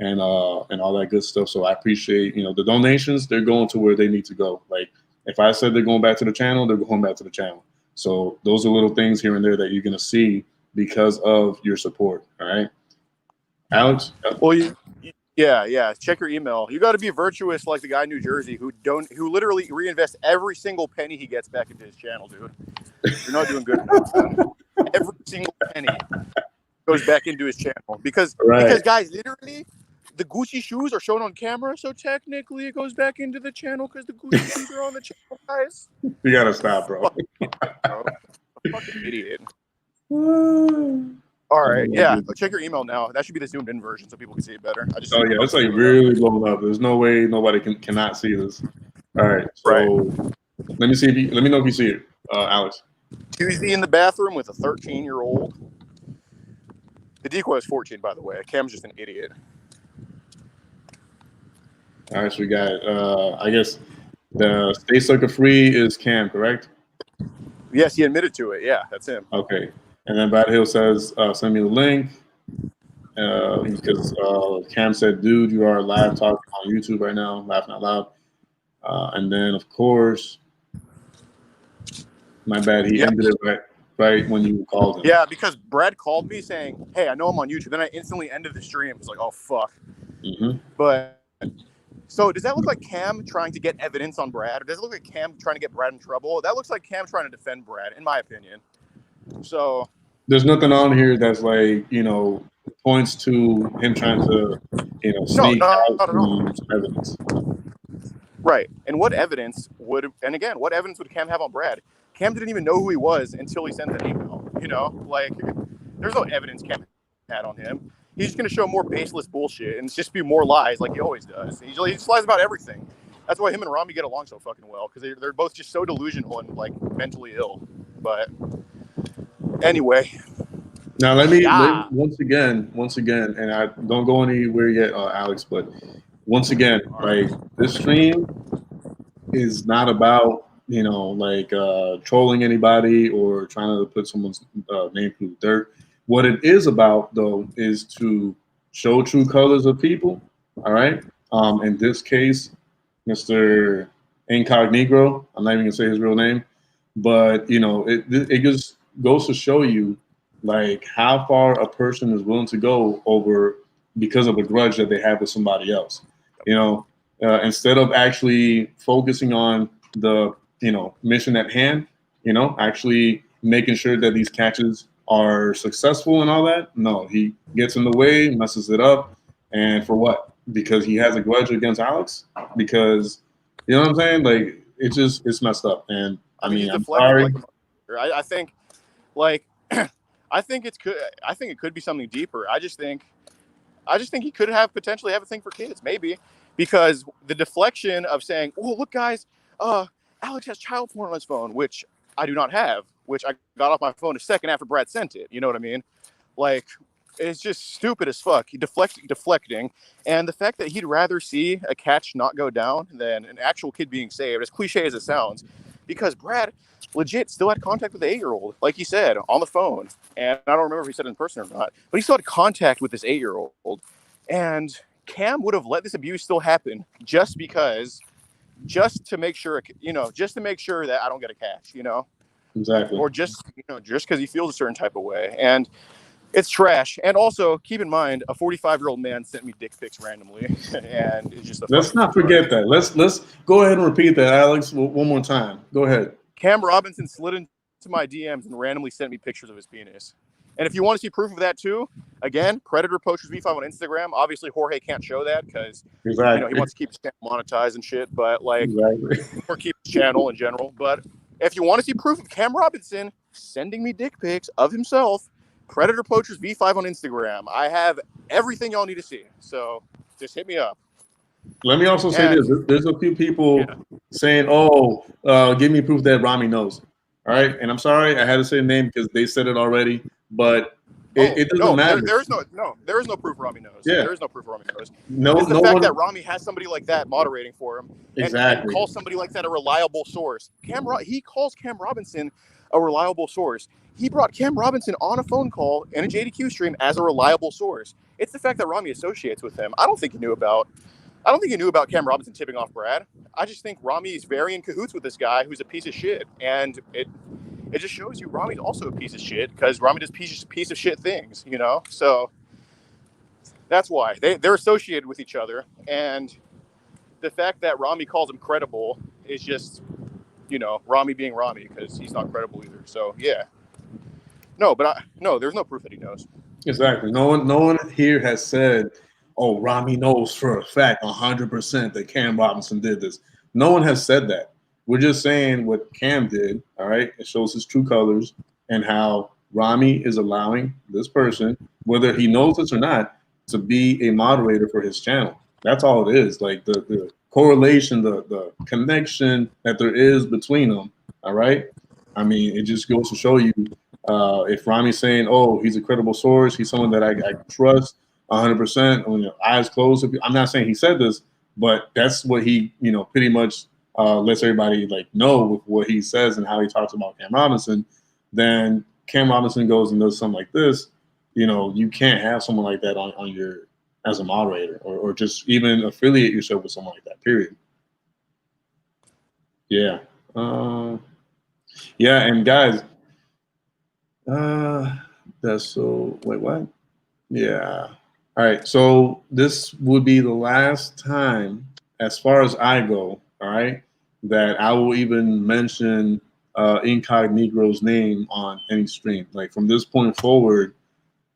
and all that good stuff. So I appreciate the donations. They're going to where they need to go. Like if I said they're going back to the channel, they're going back to the channel. So those are little things here and there that you're gonna see because of your support. All right, Alex. Well, yeah. Check your email. You got to be virtuous like the guy in New Jersey who literally reinvests every single penny he gets back into his channel, dude. You're not doing good enough. Every single penny goes back into his channel because guys, literally. The Gucci shoes are shown on camera, so technically it goes back into the channel because the Gucci shoes are on the channel, guys. You gotta stop, bro. Fucking idiot. All right, yeah. Check your email now. That should be the zoomed in version so people can see it better. It's like really blown up. There's no way nobody cannot see this. All right, so let me know if you see it, Alex. Tuesday in the bathroom with a 13-year-old. The decoy is 14, by the way. Cam's just an idiot. All right, so we got, I guess, the Stay Sucker Free is Cam, correct? Yes, he admitted to it. Yeah, that's him. Okay. And then Brad Hill says, send me the link. Because Cam said, dude, you are live talking on YouTube right now, laughing out loud. And then, of course, my bad, he ended it right when you called him. Yeah, because Brad called me saying, hey, I know I'm on YouTube. Then I instantly ended the stream. It's like, oh, fuck. Mm-hmm. But... So does that look like Cam trying to get evidence on Brad? Or does it look like Cam trying to get Brad in trouble? That looks like Cam trying to defend Brad, in my opinion. So there's nothing on here that's like, points to him trying to, sneak out some evidence. Right. And what evidence would Cam have on Brad? Cam didn't even know who he was until he sent that email. You know, like there's no evidence Cam had on him. He's just going to show more baseless bullshit and just be more lies like he always does. He just lies about everything. That's why him and Rami get along so fucking well, because they're both just so delusional and like mentally ill. But anyway. Now let me once again, and I don't go anywhere yet, Alex, but once again, like this stream is not about, you know, like trolling anybody or trying to put someone's name through the dirt. What it is about, though, is to show true colors of people. All right. In this case, Mr. Incognito. I'm not even gonna say his real name, but you know, it just goes to show you like how far a person is willing to go over because of a grudge that they have with somebody else. You know, instead of actually focusing on the, you know, mission at hand, you know, actually making sure that these catches are successful and all that. No, he gets in the way, messes it up, and for what? Because he has a grudge against Alex? Because, you know what I'm saying? Like, it's messed up. And I mean, I'm sorry. Like, I think, like, I think it could be something deeper. I just think he could potentially have a thing for kids, maybe, because the deflection of saying, "Oh, look, guys, Alex has child porn on his phone," which I do not have, which I got off my phone a second after Brad sent it. You know what I mean? Like, it's just stupid as fuck. He deflecting, and the fact that he'd rather see a catch not go down than an actual kid being saved, as cliche as it sounds, because Brad legit still had contact with the 8-year-old, like he said, on the phone. And I don't remember if he said it in person or not, but he still had contact with this 8-year-old. And Cam would have let this abuse still happen just to make sure, you know, just to make sure that I don't get a catch, you know? Exactly. Or just, you know, just because he feels a certain type of way. And it's trash. And also, keep in mind, a 45-year-old man sent me dick pics randomly, and it's just let's not forget that. Let's go ahead and repeat that, Alex, one more time. Go ahead. Cam Robinson slid into my DMs and randomly sent me pictures of his penis. And if you want to see proof of that too, again, Predator Poachers V5 on Instagram. Obviously, Jorge can't show that because you know, he wants to keep his channel monetized and shit. But like, or keep his channel in general. But if you want to see proof of Cam Robinson sending me dick pics of himself, Predator Poachers V5 on Instagram. I have everything y'all need to see. So just hit me up. Let me also say this. There's a few people saying, "Oh, give me proof that Rami knows." All right, and I'm sorry I had to say the name because they said it already, but it doesn't matter. There is no proof Rami knows. Yeah. There is no proof Rami knows. No, it's the fact that Rami has somebody like that moderating for him, and calls somebody like that a reliable source. He calls Cam Robinson a reliable source. He brought Cam Robinson on a phone call in a JDQ stream as a reliable source. It's the fact that Rami associates with him. I don't think he knew about Cam Robinson tipping off Brad. I just think Rami's very in cahoots with this guy who's a piece of shit. And it just shows you Rami's also a piece of shit because Rami does piece of shit things, you know? So that's why. They're associated with each other. And the fact that Rami calls him credible is just, you know, Rami being Rami because he's not credible either. So, yeah. No, there's no proof that he knows. Exactly. No one here has said, "Oh, Rami knows for a fact 100% that Cam Robinson did this." No one has said that. We're just saying what Cam did, all right? It shows his true colors and how Rami is allowing this person, whether he knows this or not, to be a moderator for his channel. That's all it is. Like the correlation, the connection that there is between them, all right? I mean, it just goes to show you if Rami's saying, "Oh, he's a credible source, he's someone that I trust 100%, when your eyes closed." I'm not saying he said this, but that's what he, you know, pretty much lets everybody like know with what he says and how he talks about Cam Robinson. Then Cam Robinson goes and does something like this. You know, you can't have someone like that on your as a moderator or just even affiliate yourself with someone like that. Period. Yeah. Yeah, and guys, that's so. Wait, what? Yeah. All right, so this would be the last time, as far as I go, all right, that I will even mention Incognito's name on any stream. Like from this point forward,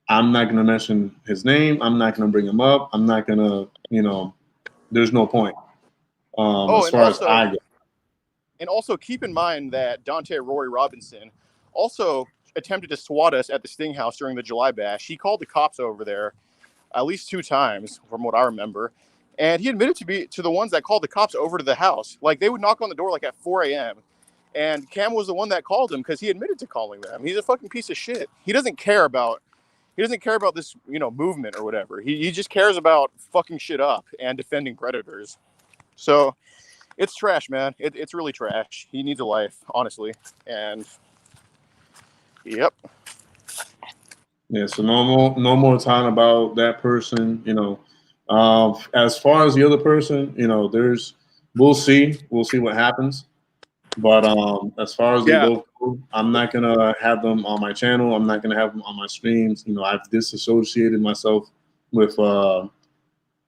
I'm not going to mention his name. I'm not going to bring him up. I'm not going to, you know, there's no point. as far as I go. And also keep in mind that Dante Rory Robinson also attempted to swat us at the Sting House during the July Bash. He called the cops over there at least 2 times, from what I remember. And he admitted to the ones that called the cops over to the house. Like, they would knock on the door like at 4 a.m. And Cam was the one that called him because he admitted to calling them. He's a fucking piece of shit. He doesn't care about this, movement or whatever. He just cares about fucking shit up and defending predators. So it's trash, man. It's really trash. He needs a life, honestly. And yep. Yeah, so no more talking about that person, as far as the other person, we'll see what happens. But as far as they both go, I'm not gonna have them on my channel. I'm not gonna have them on my streams. I've disassociated myself with both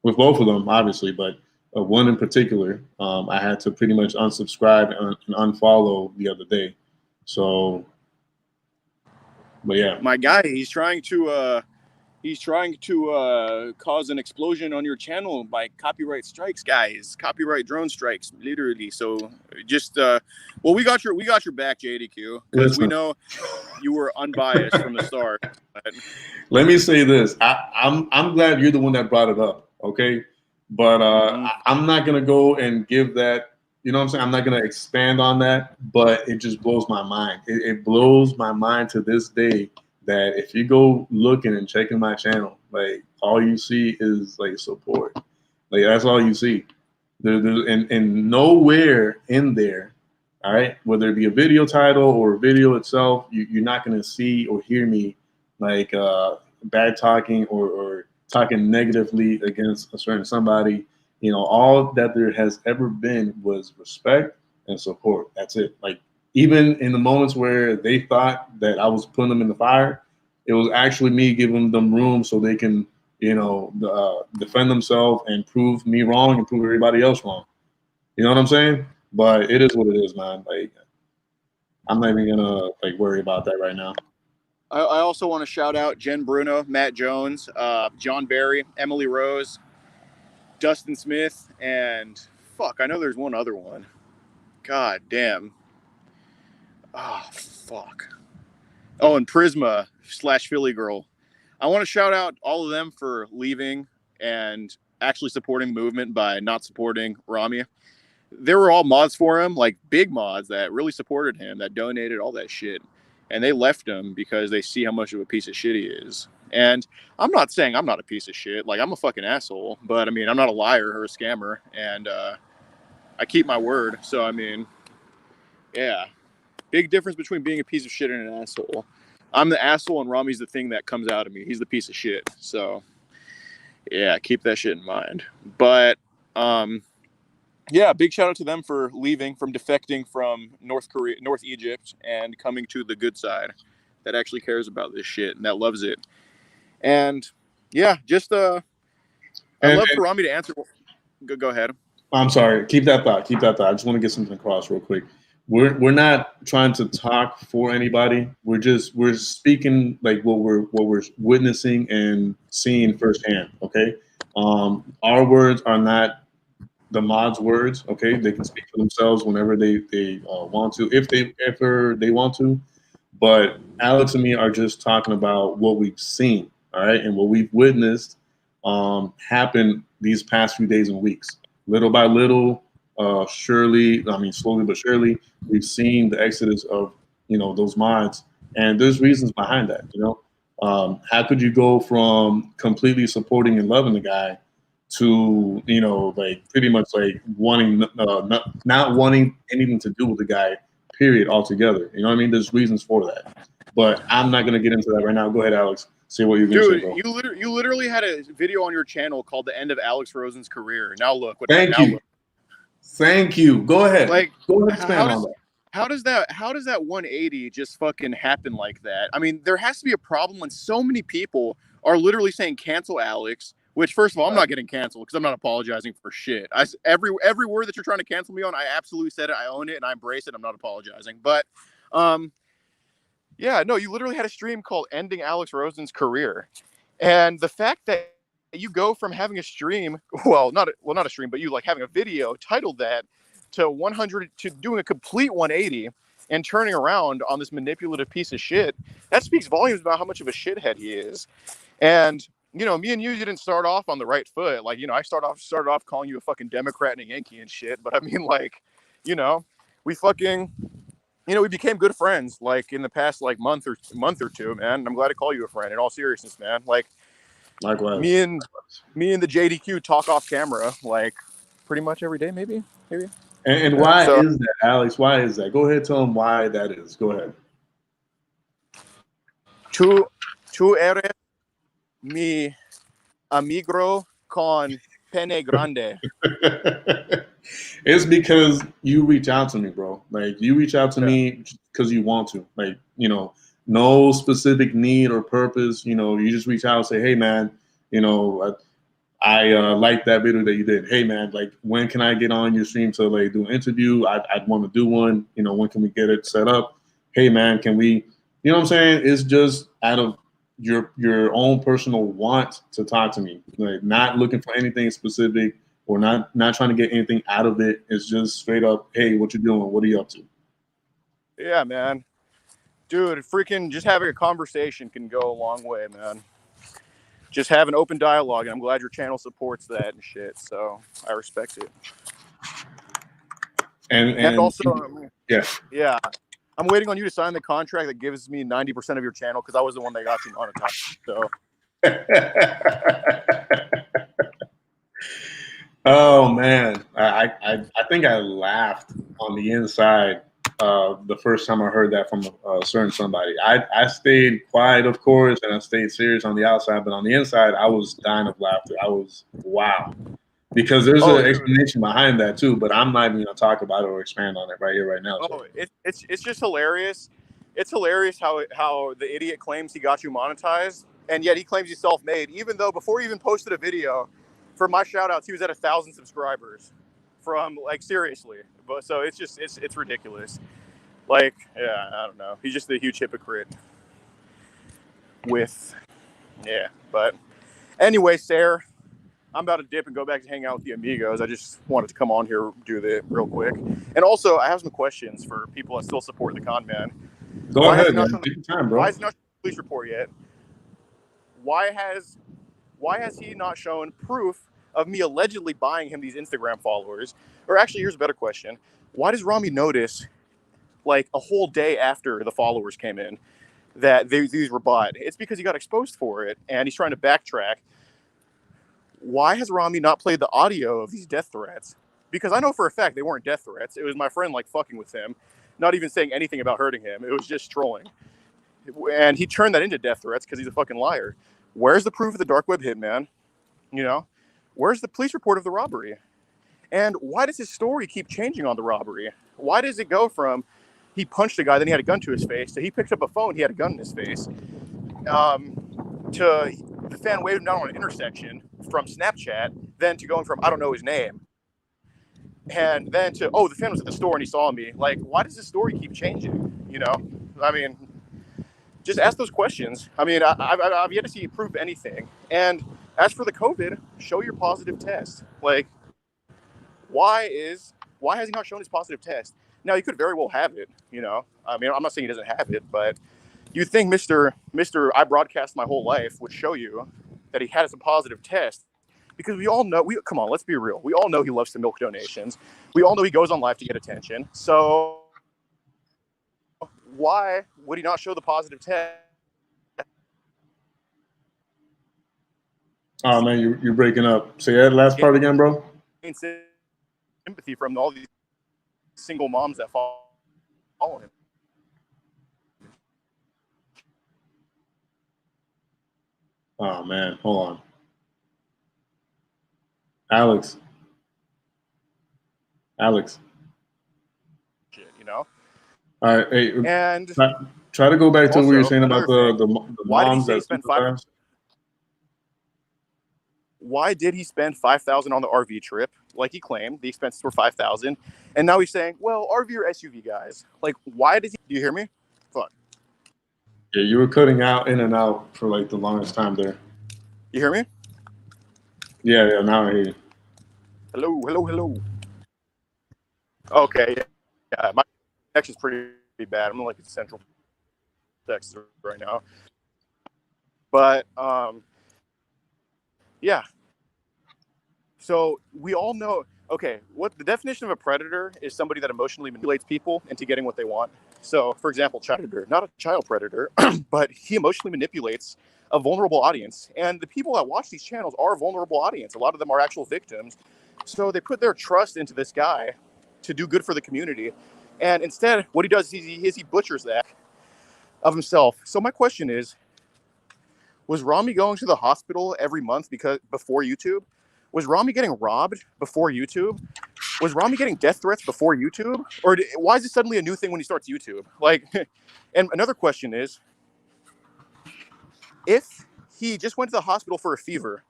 of them, obviously, but one in particular, I had to pretty much unsubscribe and unfollow the other day. So, but yeah, my guy, he's trying to cause an explosion on your channel by copyright strikes, guys. Copyright drone strikes, literally. So just we got your back, JDQ, because we know you were unbiased from the start. But let me say this: I'm glad you're the one that brought it up, okay? But I'm not gonna go and give that. You know what I'm saying? I'm not gonna expand on that, but it just blows my mind. It blows my mind to this day that if you go looking and checking my channel, like all you see is like support. Like that's all you see. And nowhere in there, all right, whether it be a video title or a video itself, you're not gonna see or hear me like bad talking or talking negatively against a certain somebody. All that there has ever been was respect and support. That's it. Like, even in the moments where they thought that I was putting them in the fire, it was actually me giving them room so they can, defend themselves and prove me wrong and prove everybody else wrong. You know what I'm saying? But it is what it is, man. Like, I'm not even gonna worry about that right now. I also want to shout out Jen Bruno, Matt Jones, John Barry, Emily Rose, Dustin Smith, and I know there's one other one. God damn. Oh, fuck. Oh, and Prisma / Philly Girl. I want to shout out all of them for leaving and actually supporting the movement by not supporting Rami. There were all mods for him, like big mods that really supported him, that donated all that shit. And they left him because they see how much of a piece of shit he is. And I'm not saying I'm not a piece of shit. Like, I'm a fucking asshole. But, I mean, I'm not a liar or a scammer. And I keep my word. So, I mean, yeah. Big difference between being a piece of shit and an asshole. I'm the asshole and Rami's the thing that comes out of me. He's the piece of shit. So, yeah, keep that shit in mind. But, yeah, big shout out to them for leaving, from defecting from North Egypt, and coming to the good side that actually cares about this shit and that loves it. And yeah, just I'd love for Rami to answer. Go ahead. I'm sorry. Keep that thought. I just want to get something across real quick. We're not trying to talk for anybody. We're speaking like what we're witnessing and seeing firsthand. Okay. Our words are not the mods' words. Okay, they can speak for themselves whenever they want to, if they want to. But Alex and me are just talking about what we've seen, all right, and what we've witnessed happen these past few days and weeks. Little by little, slowly but surely, we've seen the exodus of those mods, and there's reasons behind that. How could you go from completely supporting and loving the guy to pretty much wanting not wanting anything to do with the guy, period, altogether? You know what I mean? There's reasons for that, but I'm not gonna get into that right now. Go ahead, Alex. Say what you're gonna say, bro. You literally had a video on your channel called "The End of Alex Rosen's Career." Now look. Thank you. Go ahead. Go ahead. Expand on that. How does that 180 just fucking happen like that? I mean, there has to be a problem when so many people are literally saying cancel Alex. Which, first of all, I'm not getting canceled because I'm not apologizing for shit. Every word that you're trying to cancel me on, I absolutely said it. I own it and I embrace it. I'm not apologizing. But, yeah, no, you literally had a stream called "Ending Alex Rosen's Career," and the fact that you go from having a stream, not a stream, but you like having a video titled that to 100 to doing a complete 180 and turning around on this manipulative piece of shit. That speaks volumes about how much of a shithead he is. And you know, me and you didn't start off on the right foot. Like, you know, I started off calling you a fucking Democrat and a Yankee and shit. But I mean, like, you know, we fucking, you know, we became good friends like in the past like month or two, man. I'm glad to call you a friend. In all seriousness, man. Like, Likewise. me and the JDQ talk off camera like pretty much every day, maybe. And why is that, Alex? Why is that? Go ahead, tell them why that is. Go ahead. Tú eres mi amigo con pene grande. It's because you reach out to me, bro. Like, you reach out to me because you want to. Like, you know, no specific need or purpose. You know, you just reach out and say, hey, man, you know, I like that video that you did. Hey, man, like, when can I get on your stream to, like, do an interview? I'd want to do one. You know, when can we get it set up? Hey, man, can we, you know what I'm saying? It's just out of your own personal want to talk to me. Like, not looking for anything specific or not trying to get anything out of it. It's just straight up, hey, what you doing? What are you up to? Yeah, man. Dude, freaking just having a conversation can go a long way, man. Just have an open dialogue, and I'm glad your channel supports that and shit. So I respect it. And also, yeah, I'm waiting on you to sign the contract that gives me 90% of your channel because I was the one that got you monetized. So. Oh man, I think I laughed on the inside the first time I heard that from a certain somebody. I stayed quiet, of course, and I stayed serious on the outside, but on the inside, I was dying of laughter. I was wow, because there's an explanation behind that too, but I'm not even gonna talk about it or expand on it right here, right now. Oh, it's just hilarious. It's hilarious how the idiot claims he got you monetized, and yet he claims he's self-made, even though before he even posted a video for my shout-outs, he was at 1,000 subscribers. From like seriously, but so it's just it's ridiculous. Like, yeah, I don't know. He's just a huge hypocrite. But anyway, Sarah, I'm about to dip and go back to hang out with the amigos. I just wanted to come on here, do that real quick. And also, I have some questions for people that still support the con man. Go ahead, man. Take your time, bro. Why has he not shown the police report yet? Why has he not shown proof of me allegedly buying him these Instagram followers? Or actually, here's a better question. Why does Rami notice, like, a whole day after the followers came in, that these were bought? It's because he got exposed for it, and he's trying to backtrack. Why has Rami not played the audio of these death threats? Because I know for a fact they weren't death threats. It was my friend, like, fucking with him, not even saying anything about hurting him. It was just trolling. And he turned that into death threats because he's a fucking liar. Where's the proof of the dark web hitman? You know? Where's the police report of the robbery? And why does his story keep changing on the robbery? Why does it go from he punched a guy, then he had a gun to his face, to he picked up a phone, he had a gun in his face, to the fan waved him down on an intersection from Snapchat, then to going from I don't know his name, and then to, oh, the fan was at the store and he saw me. Like, why does this story keep changing? You know? I mean, just ask those questions. I mean, I've yet to see you prove anything. And as for the COVID, show your positive test. Like, why has he not shown his positive test? Now, he could very well have it, you know. I mean, I'm not saying he doesn't have it, but you think Mr. I broadcast my whole life would show you that he had a positive test, because we all know, come on, let's be real. We all know he loves to milk donations. We all know he goes on live to get attention. So why would he not show the positive test? Oh man, you're breaking up. Say that last part again, bro. Sympathy from all these single moms that follow him. Oh man, hold on. Alex. Shit, you know? All right, hey, and try to go back to also, what you're saying about the why moms did he that spend Why did he spend $5,000 on the RV trip? Like he claimed, the expenses were $5,000, and now he's saying, "Well, RV or SUV, guys." Like, why does he? Do you hear me? Fuck. Yeah, you were cutting out in and out for like the longest time there. You hear me? Yeah, now I hear you. Hello. Okay, yeah, my connection's pretty bad. I'm in like Central Texas right now, but yeah. So we all know. Okay, what the definition of a predator is? Somebody that emotionally manipulates people into getting what they want. So, for example, predator, not a child predator, but he emotionally manipulates a vulnerable audience. And the people that watch these channels are a vulnerable audience. A lot of them are actual victims. So they put their trust into this guy to do good for the community. And instead, what he does is he butchers that of himself. So my question is, was Rami going to the hospital every month before YouTube? Was Rami getting robbed before YouTube? Was Rami getting death threats before YouTube? Or why is it suddenly a new thing when he starts YouTube? Like, and another question is, if he just went to the hospital for a fever,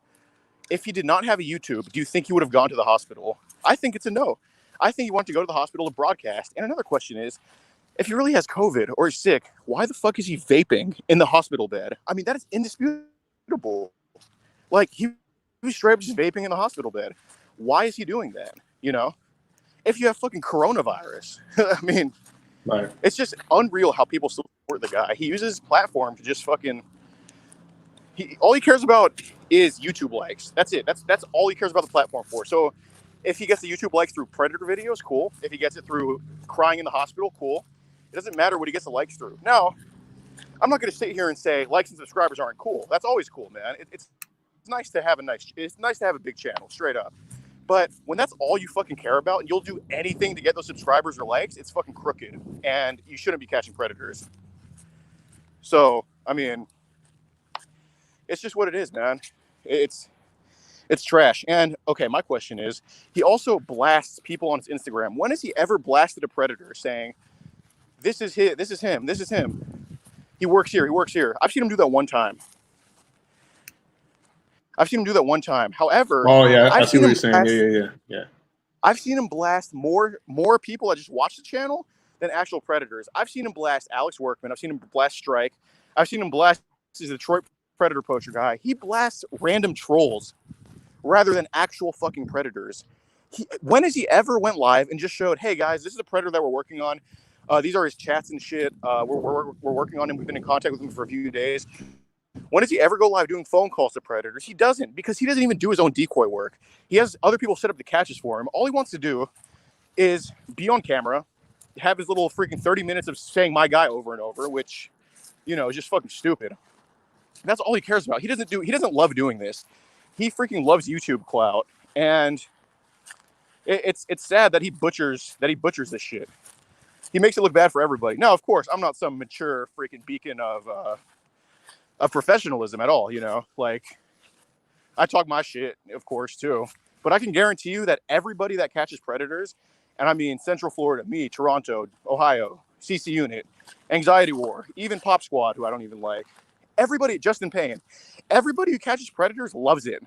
if he did not have a YouTube, do you think he would have gone to the hospital? I think it's a no. I think he wanted to go to the hospital to broadcast. And another question is, if he really has COVID or is sick, why the fuck is he vaping in the hospital bed? I mean, that is indisputable. Like, he was straight up just vaping in the hospital bed. Why is he doing that? You know? If you have fucking coronavirus, I mean, Right. it's just unreal how people support the guy. He uses his platform to just fucking. All he cares about is YouTube likes. That's it. That's all he cares about the platform for. So, if he gets the YouTube likes through Predator videos, cool. If he gets it through crying in the hospital, cool. It doesn't matter what he gets the likes through. Now, I'm not going to sit here and say likes and subscribers aren't cool. That's always cool, man. It's nice to have it's nice to have a big channel, straight up. But when that's all you fucking care about and you'll do anything to get those subscribers or likes, it's fucking crooked. And you shouldn't be catching predators. So, I mean, it's just what it is, man. It's trash. And okay, my question is, he also blasts people on his Instagram. When has he ever blasted a predator saying, this is him. He works here. I've seen him do that one time. However, Oh yeah, I I've see seen what him you're saying. blast, Yeah. I've seen him blast more people that just watch the channel than actual predators. I've seen him blast Alex Workman. I've seen him blast Strike. I've seen him blast the Detroit Predator poacher guy. He blasts random trolls rather than actual fucking predators. When has he ever went live and just showed, hey guys, this is a predator that we're working on. These are his chats and shit. We're working on him. We've been in contact with him for a few days. When does he ever go live doing phone calls to predators? He doesn't, because he doesn't even do his own decoy work. He has other people set up the catches for him. All he wants to do is be on camera, have his little freaking 30 minutes of saying my guy over and over, which, you know, is just fucking stupid. That's all he cares about. He doesn't love doing this. He freaking loves YouTube clout. And it's sad that he butchers this shit. He makes it look bad for everybody. Now, of course, I'm not some mature freaking beacon of professionalism at all, you know. Like, I talk my shit, of course, too. But I can guarantee you that everybody that catches predators, and I mean Central Florida, me, Toronto, Ohio, CC Unit, Anxiety War, even Pop Squad, who I don't even like, everybody, Justin Payne, everybody who catches predators loves it.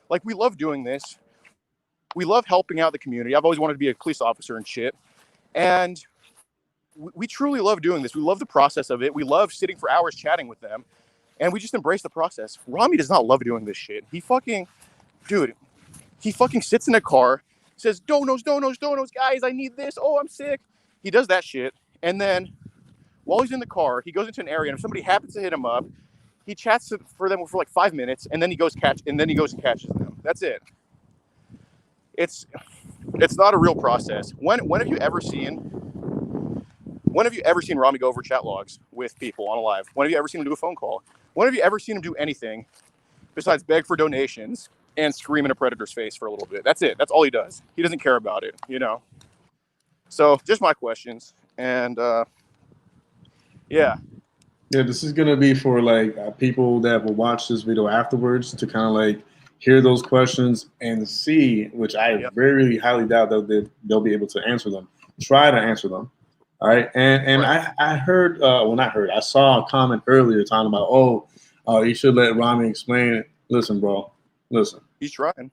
Like, we love doing this. We love helping out the community. I've always wanted to be a police officer and shit. And we truly love doing this. We love the process of it. We love sitting for hours chatting with them. And we just embrace the process. Rami does not love doing this shit. He fucking sits in a car, says, donos, guys, I need this. Oh, I'm sick. He does that shit. And then while he's in the car, he goes into an area, and if somebody happens to hit him up, he chats for them for like 5 minutes, and then he goes and catches them. That's it. It's not a real process. When have you ever seen Rami go over chat logs with people on a live? When have you ever seen him do a phone call? When have you ever seen him do anything besides beg for donations and scream in a predator's face for a little bit? That's it. That's all he does. He doesn't care about it, you know? So just my questions. And yeah. Yeah, this is gonna be for like people that will watch this video afterwards to kind of like hear those questions and see, which I very highly doubt that they'll be able to answer them. Try to answer them. All right. And right. I heard, I saw a comment earlier talking about, you should let Rami explain it. Listen, bro, listen. He's trying.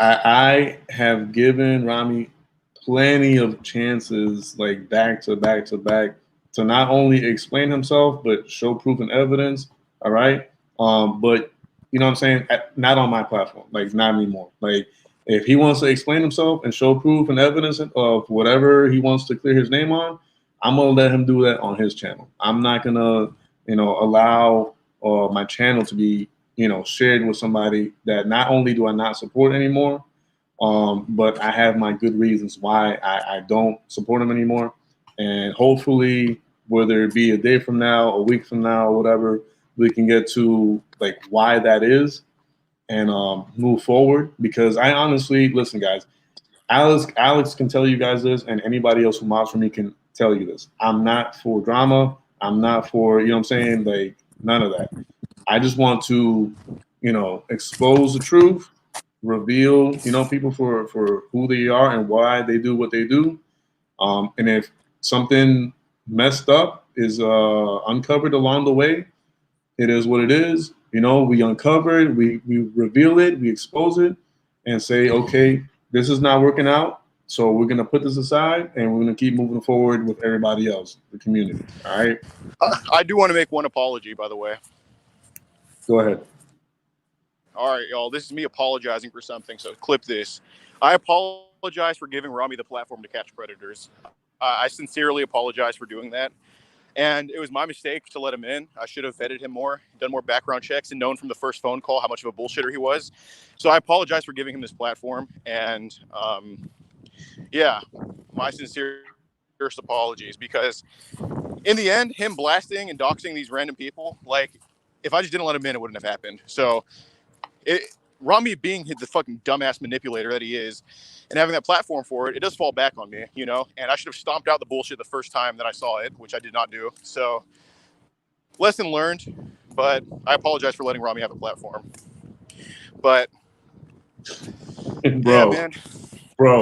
I have given Rami plenty of chances, like back to back to not only explain himself, but show proof and evidence. All right. But you know what I'm saying? Not on my platform, like not anymore. Like if he wants to explain himself and show proof and evidence of whatever he wants to clear his name on, I'm gonna let him do that on his channel. I'm not gonna, allow my channel to be, shared with somebody that not only do I not support anymore, but I have my good reasons why I don't support him anymore. And hopefully, whether it be a day from now, a week from now, or whatever, we can get to like why that is and move forward. Because I honestly, listen, guys, Alex can tell you guys this, and anybody else who mods for me can tell you this. I'm not for drama. I'm not for, what I'm saying, like none of that. I just want to, expose the truth, reveal, people for who they are and why they do what they do. And if something messed up is uncovered along the way, it is what it is. We uncover it, we reveal it, we expose it, and say, okay, this is not working out. So we're gonna put this aside, and we're gonna keep moving forward with everybody else, the community. All right. I do want to make one apology, by the way. Go ahead. All right, y'all. This is me apologizing for something, so clip this. I apologize for giving Rami the platform to catch predators. I sincerely apologize for doing that. And it was my mistake to let him in. I should have vetted him more, done more background checks, and known from the first phone call how much of a bullshitter he was. So I apologize for giving him this platform. And yeah, my sincerest apologies, because in the end, him blasting and doxing these random people, like, if I just didn't let him in, it wouldn't have happened. So Rami being the fucking dumbass manipulator that he is and having that platform for it, it does fall back on me, and I should have stomped out the bullshit the first time that I saw it, which I did not do. So lesson learned, but I apologize for letting Rami have a platform. But bro, yeah, man. Bro.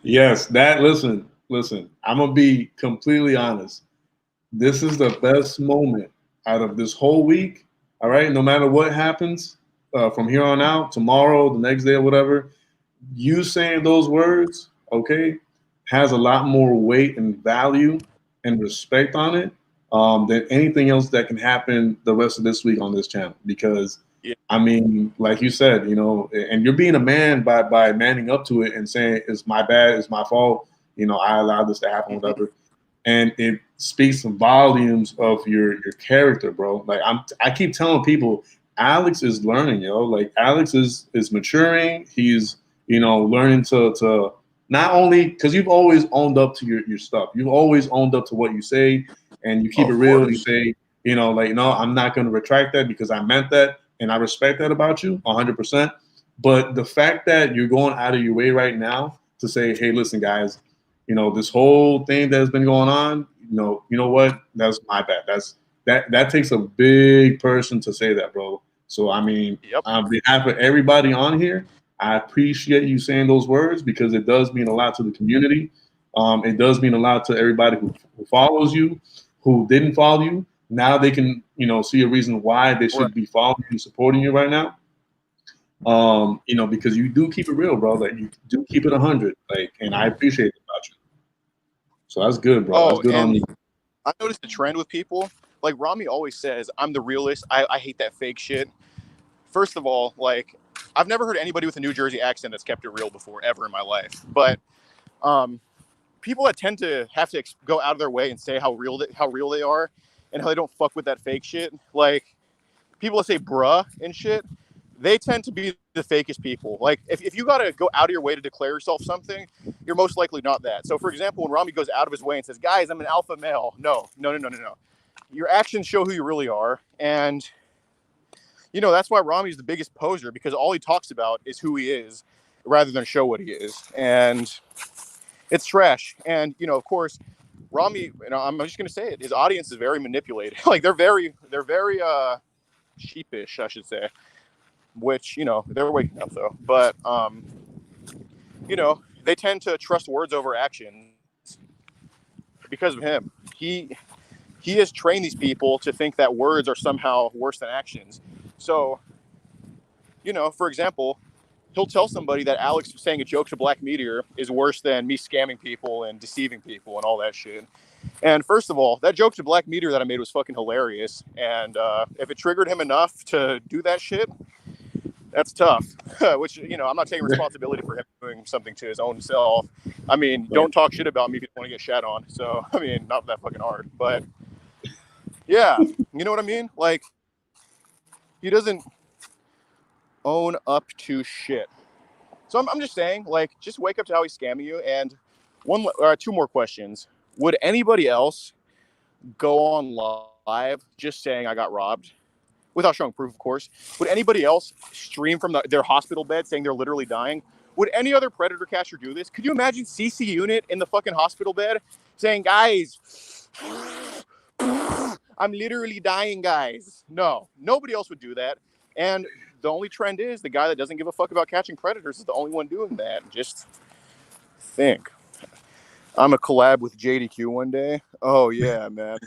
Yes, listen, I'm going to be completely honest. This is the best moment out of this whole week. All right. No matter what happens from here on out, tomorrow, the next day, or whatever, you saying those words, okay, has a lot more weight and value and respect on it than anything else that can happen the rest of this week on this channel. Because, yeah. I mean, like you said, and you're being a man by manning up to it and saying, it's my bad, it's my fault, I allowed this to happen, whatever. And it speaks some volumes of your character, bro. Like I keep telling people, Alex is learning, yo. Like Alex is maturing. He's learning to not only, because you've always owned up to your stuff. You've always owned up to what you say, and you keep it real. You say, like, no, I'm not going to retract that because I meant that, and I respect that about you 100%. But the fact that you're going out of your way right now to say, hey, listen, guys, this whole thing that's been going on, you know what? That's my bad. That takes a big person to say that, bro. So, I mean, Yep. on behalf of everybody on here, I appreciate you saying those words because it does mean a lot to the community. It does mean a lot to everybody who follows you, who didn't follow you. Now they can, see a reason why they should be following you and supporting you right now. Because you do keep it real, bro. Like you do keep it 100. Like, and I appreciate it about you. So that's good, bro. That's good on you. I noticed a trend with people. Like Rami always says, I'm the realist. I hate that fake shit. First of all, like, I've never heard anybody with a New Jersey accent that's kept it real before, ever in my life. But people that tend to have to go out of their way and say how real they are and how they don't fuck with that fake shit, like people that say bruh and shit, they tend to be the fakest people. Like, if you got to go out of your way to declare yourself something, you're most likely not that. So, for example, when Rami goes out of his way and says, guys, I'm an alpha male. No. Your actions show who you really are. And, that's why Rami's the biggest poser, because all he talks about is who he is rather than show what he is. And it's trash. And, of course, Rami, I'm just going to say it, his audience is very manipulated. Like, they're very sheepish, I should say. Which, they're waking up though. But, they tend to trust words over actions because of him. He has trained these people to think that words are somehow worse than actions. So, for example, he'll tell somebody that Alex saying a joke to Black Meteor is worse than me scamming people and deceiving people and all that shit. And first of all, that joke to Black Meteor that I made was fucking hilarious. And if it triggered him enough to do that shit, that's tough. Which, you know, I'm not taking responsibility for him doing something to his own self. I mean, don't talk shit about me if you want to get shat on. So, I mean, not that fucking hard. But yeah, you know what I mean? Like, he doesn't own up to shit. So I'm just saying, like, just wake up to how he's scamming you. And two more questions. Would anybody else go on live just saying I got robbed without showing proof, of course? Would anybody else stream from their hospital bed saying they're literally dying? Would any other predator catcher do this? Could you imagine CC Unit in the fucking hospital bed saying, guys, I'm literally dying, guys? No, nobody else would do that. And the only trend is the guy that doesn't give a fuck about catching predators is the only one doing that. Just think. I'm a collab with JDQ one day. Oh yeah, man.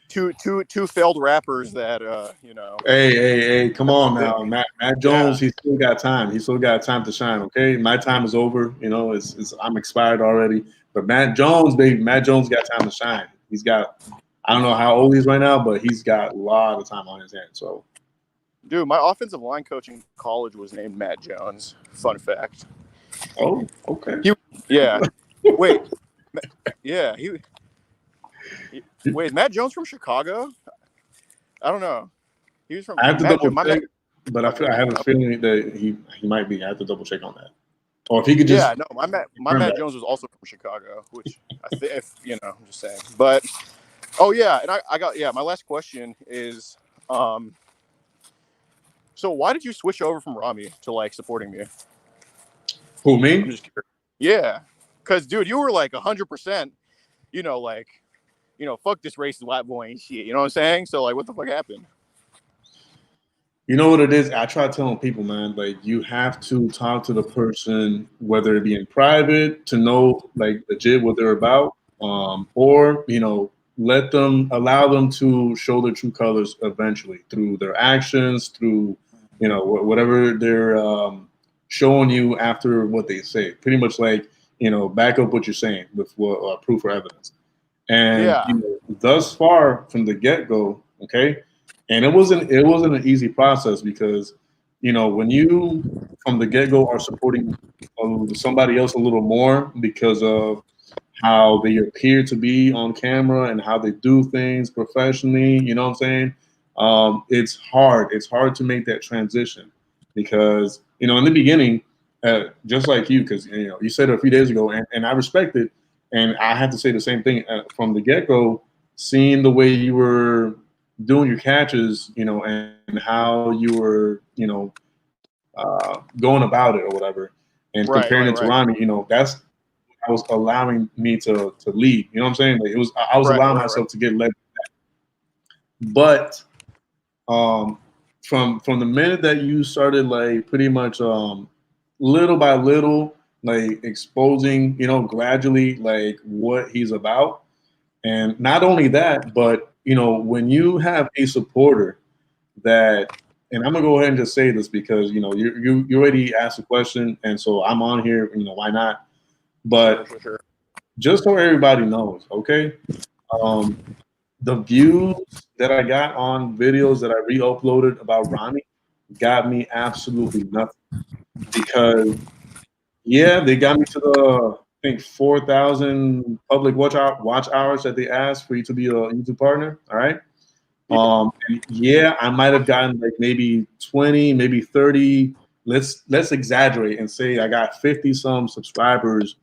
Two failed rappers that you know. Hey, come on now. Matt Jones, He still got time. He still got time to shine, okay? My time is over. You know, I'm expired already. But Matt Jones, baby, Matt Jones got time to shine. He's got, I don't know how old he is right now, but he's got a lot of time on his hands. So, dude, my offensive line coach in college was named Matt Jones. Fun fact. Oh, okay. Yeah. Wait. Yeah. Wait, is Matt Jones from Chicago? I don't know. He was from. I have to double check, but I have a okay. feeling that he might be. I have to double check on that. Or if he could just. Yeah, no, my Matt Jones was also from Chicago, which if you know, I'm just saying. But oh yeah, and I got my last question is, so why did you switch over from Rami to like supporting me? Who, me? I'm just curious. Yeah, because dude, you were like 100%, you know, like, you know, fuck this racist white boy and shit. You know what I'm saying? So like, what the fuck happened? You know what it is? I try telling people, man, like you have to talk to the person, whether it be in private, to know like legit what they're about, or you know, allow them to show their true colors eventually through their actions, through you know whatever they're showing you after what they say. Pretty much like you know, back up what you're saying with proof or evidence. And Yeah. you know, thus far from the get-go, okay. And it wasn't an easy process because, you know, when you from the get-go are supporting somebody else a little more because of how they appear to be on camera and how they do things professionally, you know what I'm saying? It's hard. It's hard to make that transition because, you know, in the beginning, just like you, because, you know, you said it a few days ago and I respect it. And I had to say the same thing from the get-go, seeing the way you were doing your catches, you know, and how you were, you know, going about it or whatever, and comparing it to Ronnie, you know, that's I was allowing me to lead. You know what I'm saying? Like I was allowing myself to get led. But from the minute that you started, like pretty much little by little, like exposing, you know, gradually, like what he's about, and not only that, but you know, when you have a supporter that, and I'm gonna go ahead and just say this because you know you already asked a question, and so I'm on here. You know, why not? But Sure. just so everybody knows, okay, the views that I got on videos that I re-uploaded about Ronnie got me absolutely nothing because yeah, they got me to the I think 4,000 public watch hours that they asked for you to be a YouTube partner. All right. And yeah, I might have gotten like maybe 20, maybe 30. Let's exaggerate and say I got 50 some subscribers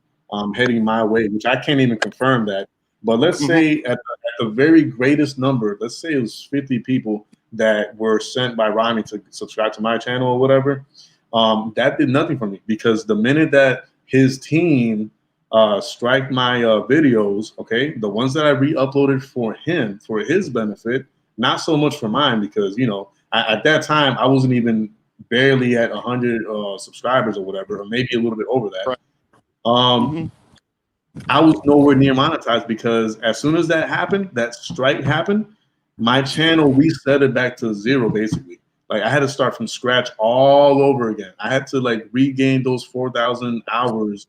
heading my way, which I can't even confirm that. But let's say at the very greatest number, let's say it was 50 people that were sent by Ronnie to subscribe to my channel or whatever. That did nothing for me because the minute that his team strike my videos, okay, the ones that I re-uploaded for him, for his benefit, not so much for mine because, you know, at that time, I wasn't even barely at 100 subscribers or whatever, or maybe a little bit over that. I was nowhere near monetized because as soon as that happened, that strike happened, my channel reset it back to zero, basically. Like I had to start from scratch all over again. I had to like regain those 4,000 hours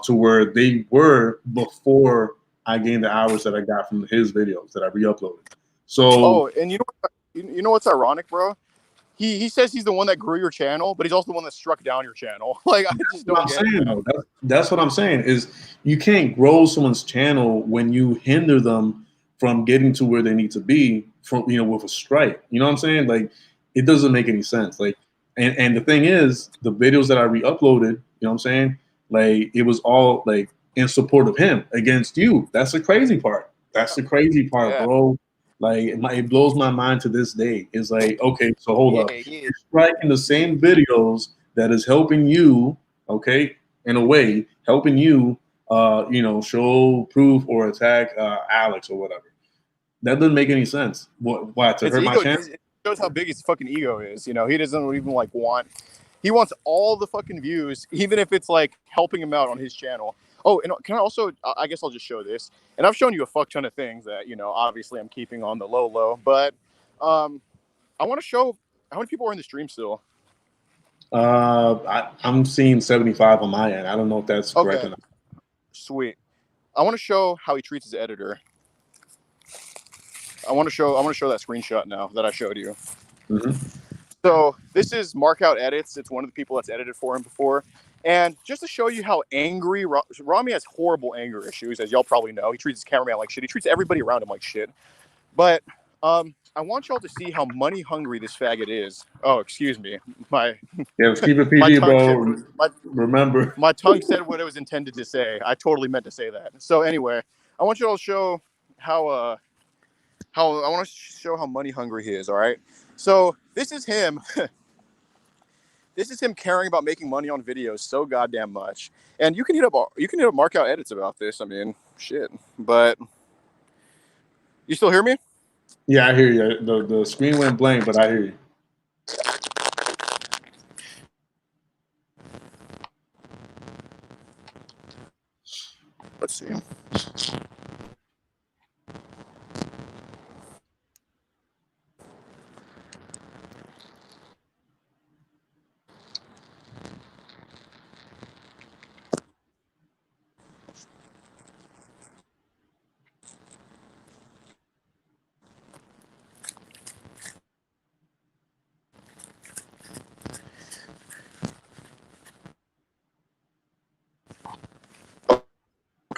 to where they were before I gained the hours that I got from his videos that I re-uploaded. So, oh, and you know what's ironic, bro? He says he's the one that grew your channel, but he's also the one that struck down your channel. Like, I just don't get it. though, that's what I'm saying is you can't grow someone's channel when you hinder them from getting to where they need to be from with a strike. You know what I'm saying? Like, it doesn't make any sense. Like, and the thing is, the videos that I re-uploaded, you know what I'm saying? Like, it was all like in support of him against you. That's the crazy part. That's the crazy part, Yeah. bro. Like, it blows my mind to this day. It's like, okay, so hold up. Yeah. You're striking the same videos that is helping you, okay, in a way, helping you, show proof or attack Alex or whatever. That doesn't make any sense. Why to His hurt my ego channel? it shows how big his fucking ego is. You know, he doesn't even like he wants all the fucking views, even if it's like helping him out on his channel. Oh, and can I also, I guess I'll just show this. And I've shown you a fuck ton of things that, obviously I'm keeping on the low, but I want to show how many people are in the stream still. I'm seeing 75 on my end. I don't know if that's correct or not. Sweet. I want to show how he treats his editor. I want to show that screenshot now that I showed you. Mm-hmm. So this is Markout Edits. It's one of the people that's edited for him before. And just to show you how angry, Rami has horrible anger issues, as y'all probably know. He treats his cameraman like shit. He treats everybody around him like shit. But I want y'all to see how money hungry this faggot is. Oh, excuse me. Let's keep it PG, bro. Remember. My tongue said what it was intended to say. I totally meant to say that. So anyway, I want you all to show how I want to show how money hungry he is. All right. So this is him. This is him caring about making money on videos so goddamn much. And you can hit up Markout Edits about this. I mean, shit. But you still hear me? Yeah, I hear you. The screen went blank, but I hear you. Let's see.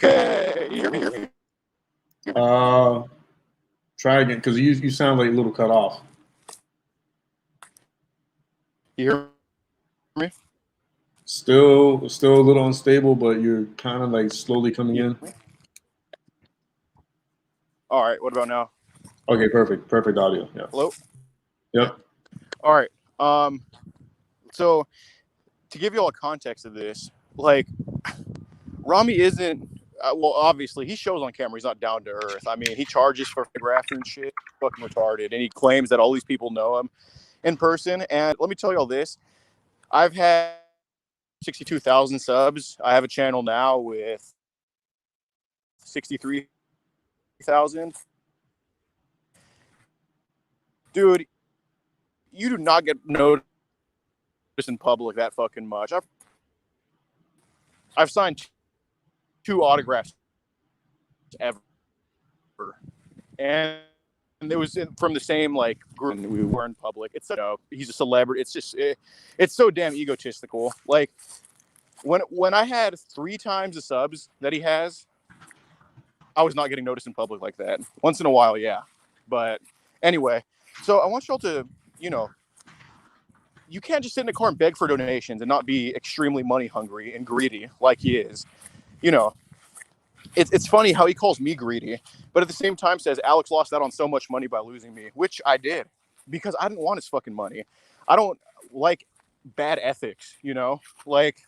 Okay, you hear me? Try again, because you sound like a little cut off. You hear me? Still a little unstable, but you're kind of like slowly coming in. All right, what about now? Okay, perfect audio. Yeah. Hello? Yep. All right. So to give you all a context of this, like, Rami isn't well, obviously he shows on camera he's not down to earth. I mean, he charges for photographs and shit, fucking retarded, and he claims that all these people know him in person. And let me tell you all this: I've had 62,000 subs. I have a channel now with 63,000. Dude, you do not get noticed in public that fucking much. I've signed 2 autographs ever, and it was from the same like group. We were in public. It's he's a celebrity. It's just it's so damn egotistical. Like when I had 3 times the subs that he has, I was not getting noticed in public like that. Once in a while, yeah, but anyway. So I want y'all to, you can't just sit in a car and beg for donations and not be extremely money hungry and greedy like he is. It's funny how he calls me greedy, but at the same time says Alex lost out on so much money by losing me, which I did because I didn't want his fucking money. I don't like bad ethics, like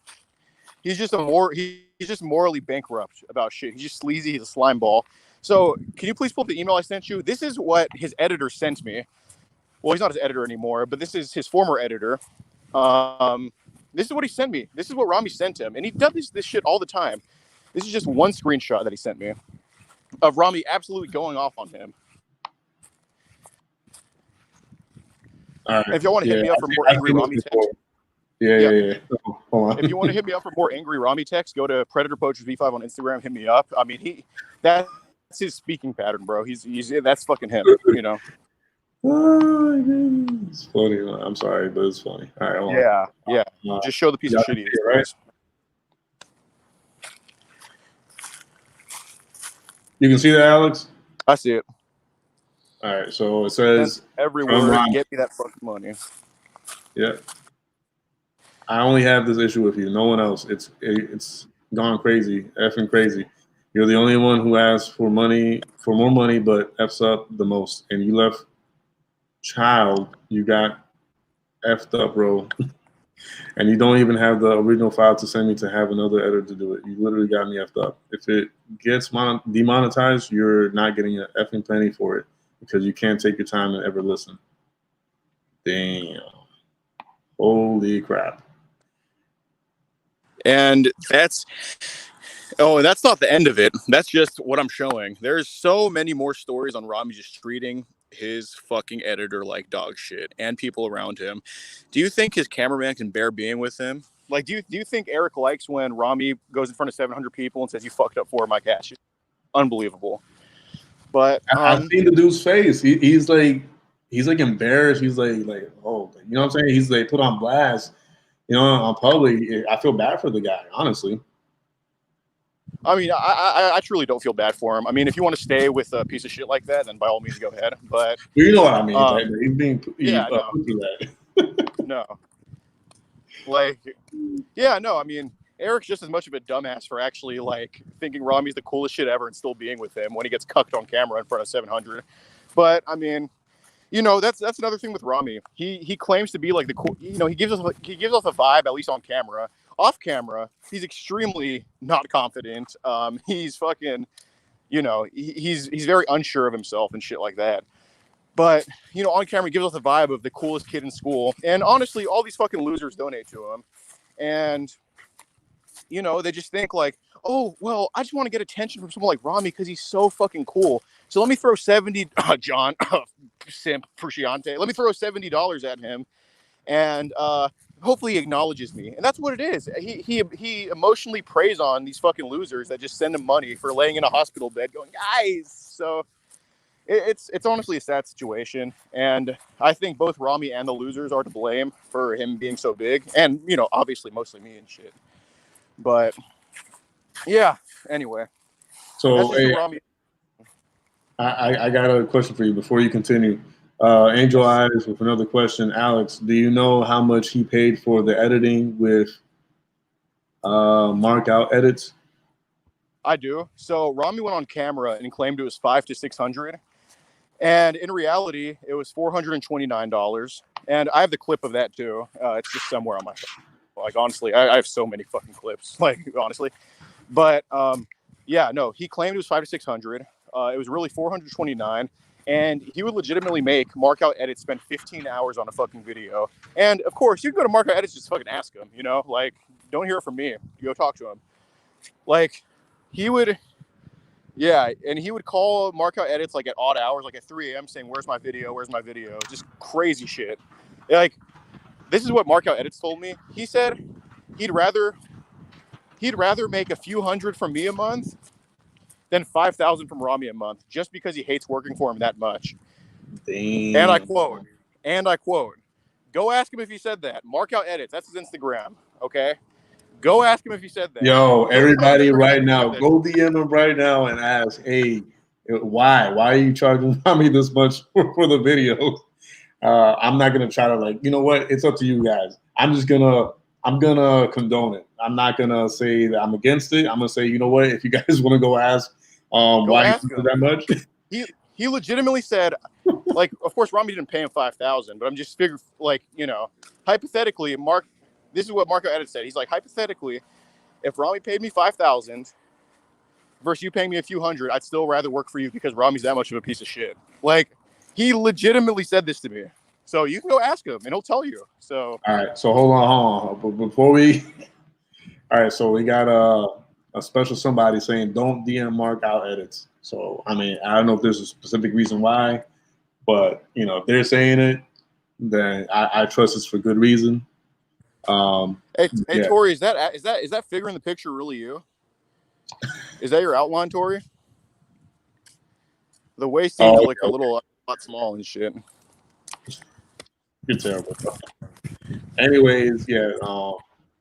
he's just morally bankrupt about shit. He's just sleazy. He's a slime ball. So can you please pull up the email I sent you? This is what his editor sent me. Well, he's not his editor anymore, but this is his former editor. This is what he sent me. This is what Rami sent him. And he does this shit all the time. This is just one screenshot that he sent me of Rami absolutely going off on him. All right. If y'all want to hit me up for more angry Rami text. Yeah. Hold on. If you want to hit me up for more angry Rami texts, go to Predator Poachers V5 on Instagram. Hit me up. I mean, that's his speaking pattern, bro. He's that's fucking him. You know. Oh, it's funny. I'm sorry, but it's funny. All right, hold on. Yeah. Just show the piece of shit he is, right? You can see that, Alex? I see it. All right, so it says every word, get me that fucking money. Yeah. I only have this issue with you. No one else. It's gone crazy, effing crazy. You're the only one who asks for more money, but f's up the most. And you left child. You got effed up, bro. And you don't even have the original file to send me to have another editor to do it. You literally got me effed up. If it gets demonetized, you're not getting an effing penny for it because you can't take your time and ever listen. Damn. Holy crap. And that's not the end of it. That's just what I'm showing. There's so many more stories on Rami just treating his fucking editor like dog shit and people around him. Do you think his cameraman can bear being with him? Like, do you think Eric likes when Rami goes in front of 700 people and says, "You fucked up for my cash"? Unbelievable. But I've seen the dude's face. He's like embarrassed. He's like, oh, you know what I'm saying? He's like put on blast. You know, on public. I feel bad for the guy, honestly. I mean, I truly don't feel bad for him. I mean, if you want to stay with a piece of shit like that, then by all means go ahead. But you know what I mean. He's being put through that. No. Like, yeah, no. I mean, Eric's just as much of a dumbass for actually like thinking Rami's the coolest shit ever and still being with him when he gets cucked on camera in front of 700. But I mean, you know, that's another thing with Rami. He claims to be like the cool. You know, he gives us a vibe, at least on camera. Off camera, he's extremely not confident. He's fucking, you know, he's very unsure of himself and shit like that. But, you know, on camera, he gives us the vibe of the coolest kid in school. And honestly, all these fucking losers donate to him. And, you know, they just think like, oh, well, I just want to get attention from someone like Rami because he's so fucking cool. So let me throw John, simp, Frusciante. Let me throw $70 at him. And hopefully he acknowledges me. And that's what it is. He emotionally preys on these fucking losers that just send him money for laying in a hospital bed going, guys. So it's honestly a sad situation. And I think both Rami and the losers are to blame for him being so big. And, you know, obviously mostly me and shit. But yeah, anyway. So hey, I got a question for you before you continue. Angel Eyes with another question. Alex, do you know how much he paid for the editing with mark out edits? I do. So Rami went on camera and claimed it was $500 to $600, and in reality, it was $429. And I have the clip of that too. It's just somewhere on my phone. Like honestly, I have so many fucking clips. Like honestly, but yeah, no, he claimed it was $500 to $600. It was really $429. And he would legitimately make Markout Edits spend 15 hours on a fucking video. And of course, you can go to Markout Edits, just fucking ask him, you know, like, don't hear it from me. You go talk to him. Like, he would, yeah, and he would call Markout Edits like at odd hours, like at 3 a.m. saying, where's my video? Where's my video? Just crazy shit. Like, this is what Markout Edits told me. He said he'd rather make a few hundred from me a month than 5,000 from Rami a month, just because he hates working for him that much. Damn. And I quote, go ask him if he said that. Markout Edits, that's his Instagram, okay? Go ask him if he said that. Yo, everybody right now, go DM him right now and ask, hey, why? Why are you charging Rami this much for the video? I'm not going to try to like, you know what? It's up to you guys. I'm gonna condone it. I'm not gonna say that I'm against it. I'm gonna say, you know what? If you guys want to go ask, why he that much? He legitimately said, like, of course, Rami didn't pay him 5,000, but I'm just figuring, like, you know, hypothetically, this is what Marco Edit said. He's like, hypothetically, if Rami paid me 5,000 versus you paying me a few hundred, I'd still rather work for you because Rami's that much of a piece of shit. Like, he legitimately said this to me. So you can go ask him, and he'll tell you. So all right. So hold on. But before we, all right. So we got a special somebody saying don't DM Markout Edits. So I mean, I don't know if there's a specific reason why, but you know, if they're saying it, then I trust it's for good reason. Hey, Yeah. Tori, is that figure in the picture really you? Is that your outline, Tori? The waist seems like a lot small and shit. You're terrible. Anyways, yeah,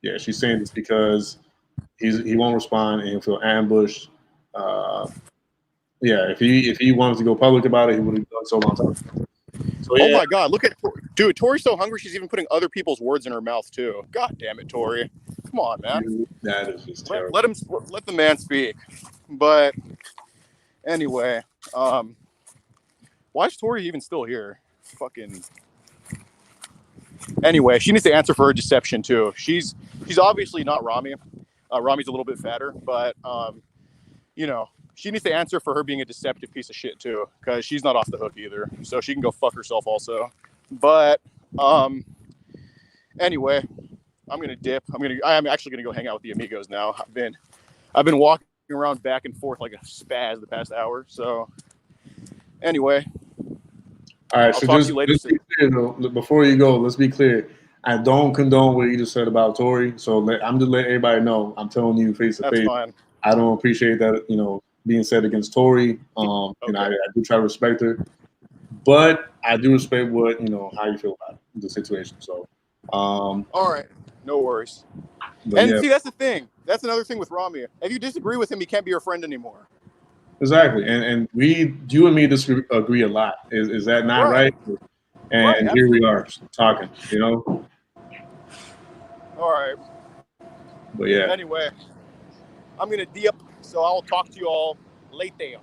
yeah, she's saying this because he won't respond and he'll feel ambushed. Yeah, if he wanted to go public about it, he would have done so long time ago. So yeah, Oh my God, look at dude. Tori's so hungry she's even putting other people's words in her mouth too. God damn it, Tori. Come on, man. dude, that is just terrible. Let the man speak. But anyway, why is Tori even still here? Fucking. Anyway, she needs to answer for her deception too. She's obviously not Rami. Rami's a little bit fatter, but you know, she needs to answer for her being a deceptive piece of shit too, because she's not off the hook either. So she can go fuck herself also. But anyway, I'm gonna dip. I'm actually gonna go hang out with the amigos now. I've been walking around back and forth like a spaz the past hour. So anyway, all right. I'll So talk just to you later. be clear, though, before you go, let's be clear. I don't condone what you just said about Tori. So I'm just letting everybody know. I'm telling you face to That's face. fine. I don't appreciate that, being said against Tori. Okay. And I do try to respect her, but I do respect how you feel about the situation. So, All right, no worries. but And yeah, see, that's the thing. That's another thing with Rami. If you disagree with him, he can't be your friend anymore. exactly. And you and me disagree a lot. Is that not right? And Right, here we are talking, All right. But yeah. Anyway, I'm gonna dip, so I'll talk to you all later.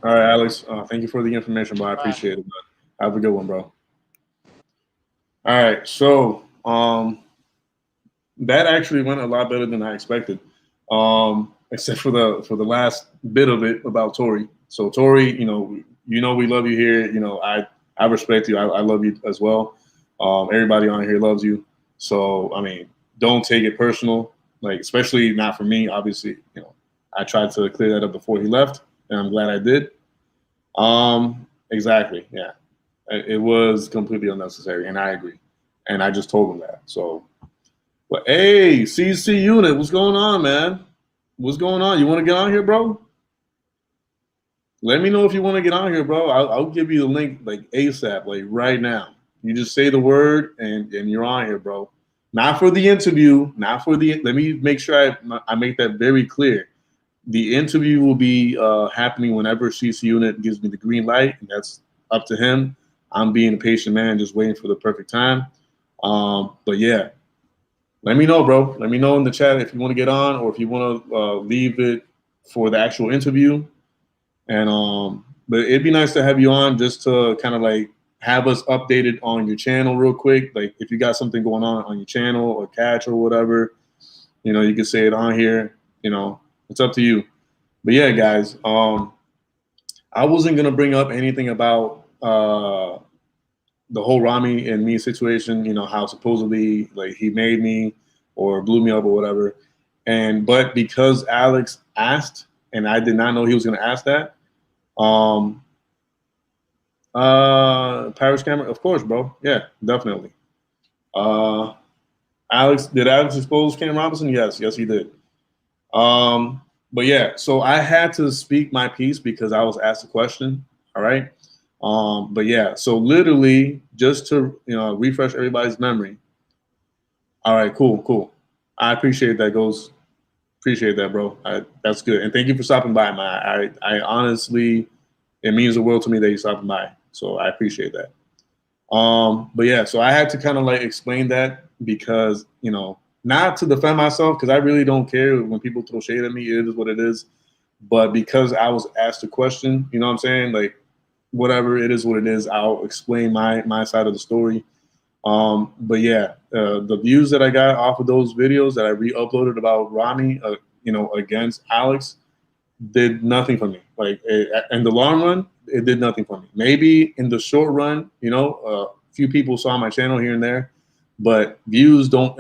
All right, Alex. Thank you for the information, bro. I appreciate it, man. Have a good one, bro. All right, so that actually went a lot better than I expected, except for the last bit of it about Tori. So Tori, we love you here. I respect you. I love you as well. Everybody on here loves you. So I mean, don't take it personal. Like, especially not for me. Obviously, I tried to clear that up before he left, and I'm glad I did. Exactly. Yeah, it was completely unnecessary, and I agree. And I just told him that. So, but hey, CC unit, what's going on, man? What's going on? You want to get on here, bro? Let me know if you want to get on here, bro. I'll give you the link like ASAP, like right now. You just say the word and you're on here, bro. Not for the interview, let me make sure I make that very clear. The interview will be happening whenever CC unit gives me the green light, and that's up to him. I'm being a patient man, just waiting for the perfect time. But yeah, let me know, bro. Let me know in the chat if you want to get on or if you want to leave it for the actual interview. And but it'd be nice to have you on just to kind of like have us updated on your channel real quick. Like if you got something going on your channel or catch or whatever, you can say it on here. It's up to you. But yeah, guys, I wasn't gonna bring up anything about the whole Rami and me situation. How supposedly like he made me or blew me up or whatever. But because Alex asked, and I did not know he was gonna ask that. Paris Cameron, of course, bro. Yeah, definitely. Did Alex expose Cam Robinson? Yes, he did. But yeah, so I had to speak my piece because I was asked a question. All right. But yeah, so literally just to refresh everybody's memory. All right, cool. I appreciate that, Ghost. Appreciate that, bro. That's good, and thank you for stopping by, man. I honestly, it means the world to me that you're stopping by, so I appreciate that. But yeah, so I had to kind of like explain that because not to defend myself because I really don't care when people throw shade at me. It is what it is. But because I was asked a question, you know what I'm saying? Like, whatever, it is what it is. I'll explain my side of the story. But yeah, the views that I got off of those videos that I re-uploaded about Rami, against Alex, did nothing for me. Like in the long run, it did nothing for me. Maybe in the short run, a few people saw my channel here and there, but views aren't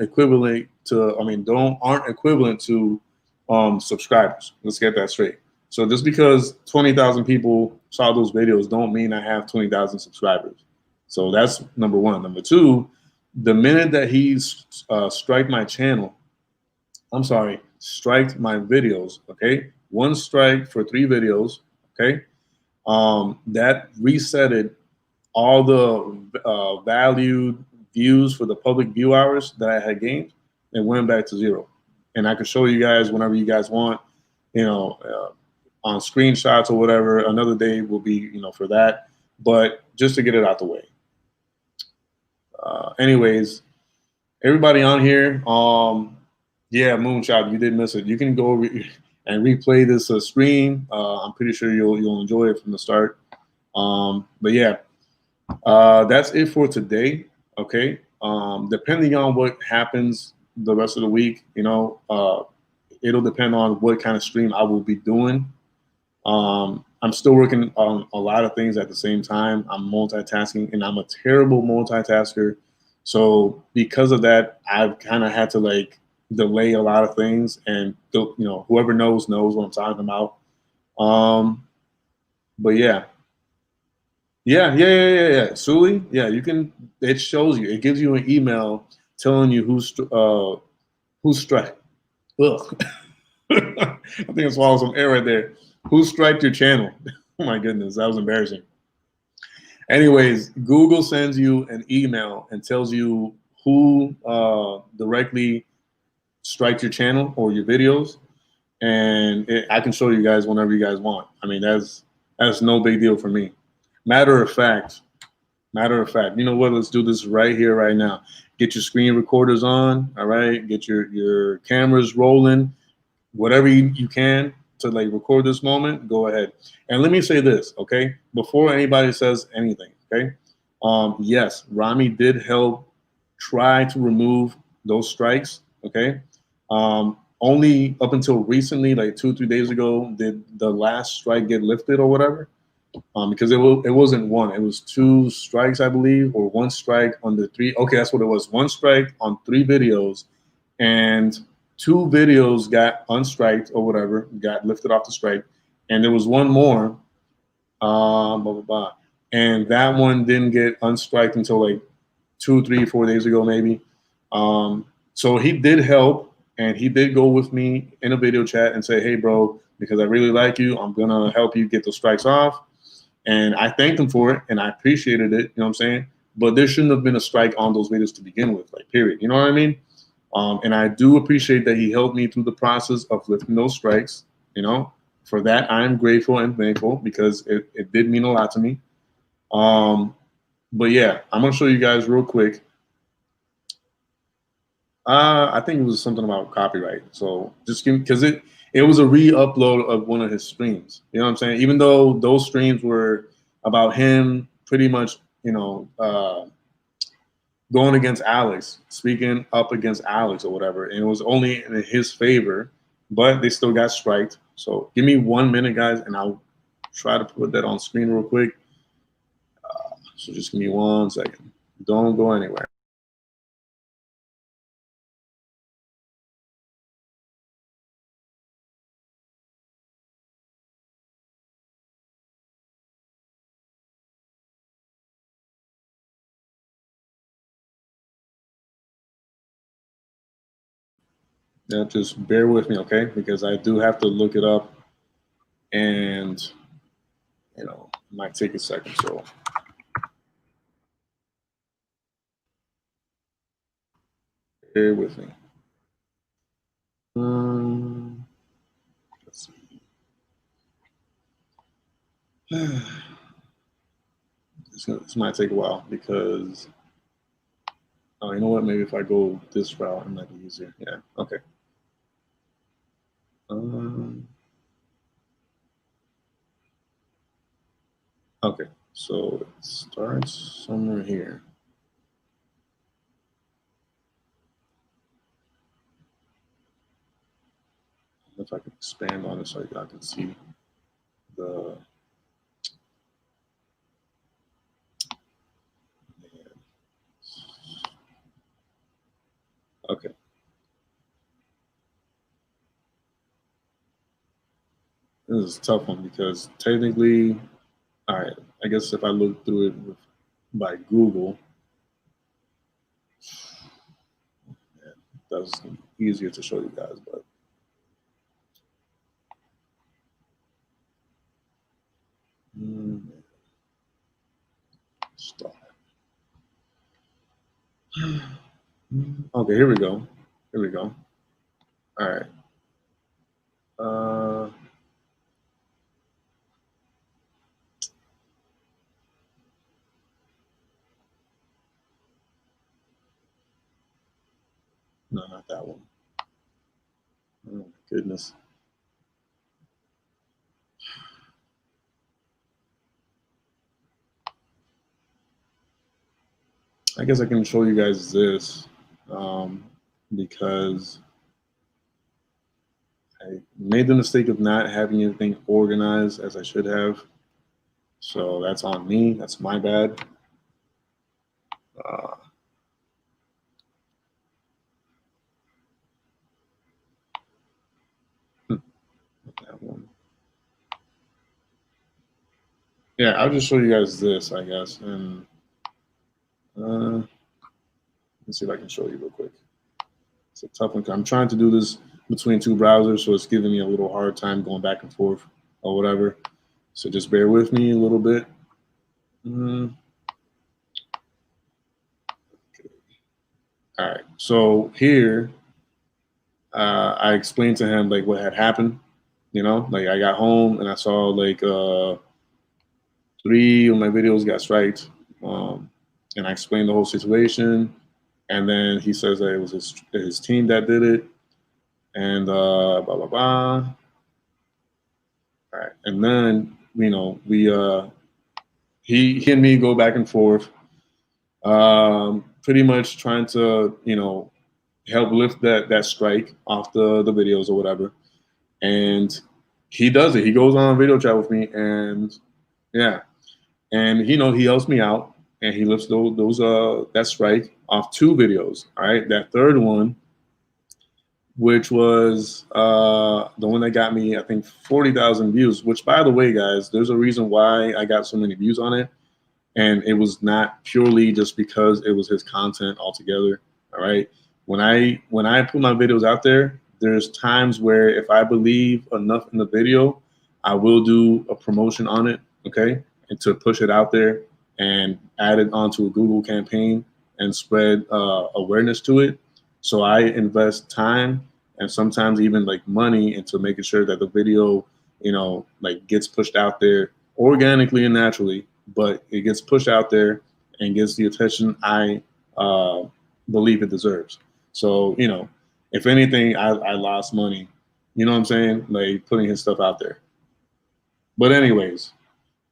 equivalent to subscribers. Let's get that straight. So just because 20,000 people saw those videos don't mean I have 20,000 subscribers. So that's number one. Number two, The minute that he's strike my channel, I'm sorry, strike my videos, okay? 1 strike for 3 videos, okay? That resetted all the valued views for the public view hours that I had gained. It went back to 0. And I can show you guys whenever you guys want, on screenshots or whatever. Another day will be, for that. But just to get it out the way. Anyways, everybody on here, yeah, Moonshot, you did miss it. You can go and replay this stream. I'm pretty sure you'll enjoy it from the start. But yeah, that's it for today. Okay. Depending on what happens the rest of the week, it'll depend on what kind of stream I will be doing. I'm still working on a lot of things at the same time. I'm multitasking, and I'm a terrible multitasker. So because of that, I've kind of had to delay a lot of things, and whoever knows what I'm talking about. But yeah. Suli, yeah, you can. It shows you. It gives you an email telling you who's strike. Ugh. I think I swallowed some air right there. Who striked your channel? Oh my goodness, that was embarrassing. Anyways, Google sends you an email and tells you who directly striked your channel or your videos, and I can show you guys whenever you guys want. I mean, that's no big deal for me. Matter of fact, you know what? Let's do this right here, right now. Get your screen recorders on, all right? Get your cameras rolling, whatever you can to record this moment, go ahead. And let me say this, okay? Before anybody says anything, okay? Yes, Rami did help try to remove those strikes, okay? Only up until recently, 2 or 3 days ago, did the last strike get lifted or whatever. Because it wasn't 1, it was 2 strikes, I believe, or 1 strike on the 3. Okay, that's what it was. 1 strike on 3 videos, and 2 videos got unstriked or whatever, got lifted off the strike, and there was 1 more, and that one didn't get unstriked until 2, 3, 4 days ago, maybe. So he did help, and he did go with me in a video chat and say, "Hey, bro, because I really like you, I'm gonna help you get those strikes off." And I thanked him for it, and I appreciated it. You know what I'm saying? But there shouldn't have been a strike on those videos to begin with, period. You know what I mean? And I do appreciate that he helped me through the process of lifting those strikes. For that, I'm grateful and thankful, because it did mean a lot to me. But yeah, I'm gonna show you guys real quick. I think it was something about copyright. So just because it was a re-upload of one of his streams. You know what I'm saying? Even though those streams were about him pretty much, going against Alex, speaking up against Alex or whatever, and it was only in his favor, but they still got striked. So give me 1 minute, guys, and I'll try to put that on screen real quick. So just give me 1 second. Don't go anywhere. Now, just bear with me, okay? Because I do have to look it up, and it might take a second. So bear with me. Let's see. This might take a while because, you know what? Maybe if I go this route, it might be easier. Yeah. Okay. Okay. So it starts somewhere here. If I can expand on it so y'all can see the. Okay. This is a tough one because technically, all right, I guess if I look through it by Google, because it's easier to show you guys. But stop. Okay, here we go. Here we go. All right. No, not that one. Oh my goodness. I guess I can show you guys this because I made the mistake of not having anything organized as I should have. So that's on me. That's my bad. That one. Yeah, I'll just show you guys this, I guess. And let's see if I can show you real quick. It's a tough one. I'm trying to do this between two browsers, so it's giving me a little hard time going back and forth or whatever. So just bear with me a little bit. Okay. All right. So here, I explained to him like what had happened. You know, like I got home and I saw like 3 of my videos got striked, and I explained the whole situation. And then he says that it was his team that did it, and blah blah blah. All right, and then you know he and me go back and forth, pretty much trying to help lift that strike off the videos or whatever. And he does it. He goes on a video chat with me, and yeah, and he helps me out, and he lifts those that strike off 2 videos. All right, that third one, which was the one that got me, I think, 40,000 views. Which, by the way, guys, there's a reason why I got so many views on it, and it was not purely just because it was his content altogether. All right, when I put my videos out there, there's times where if I believe enough in the video, I will do a promotion on it, okay, and to push it out there and add it onto a Google campaign and spread awareness to it. So I invest time and sometimes even like money into making sure that the video, like gets pushed out there organically and naturally, but it gets pushed out there and gets the attention I believe it deserves. So, if anything, I lost money, you know what I'm saying? Like putting his stuff out there. But anyways,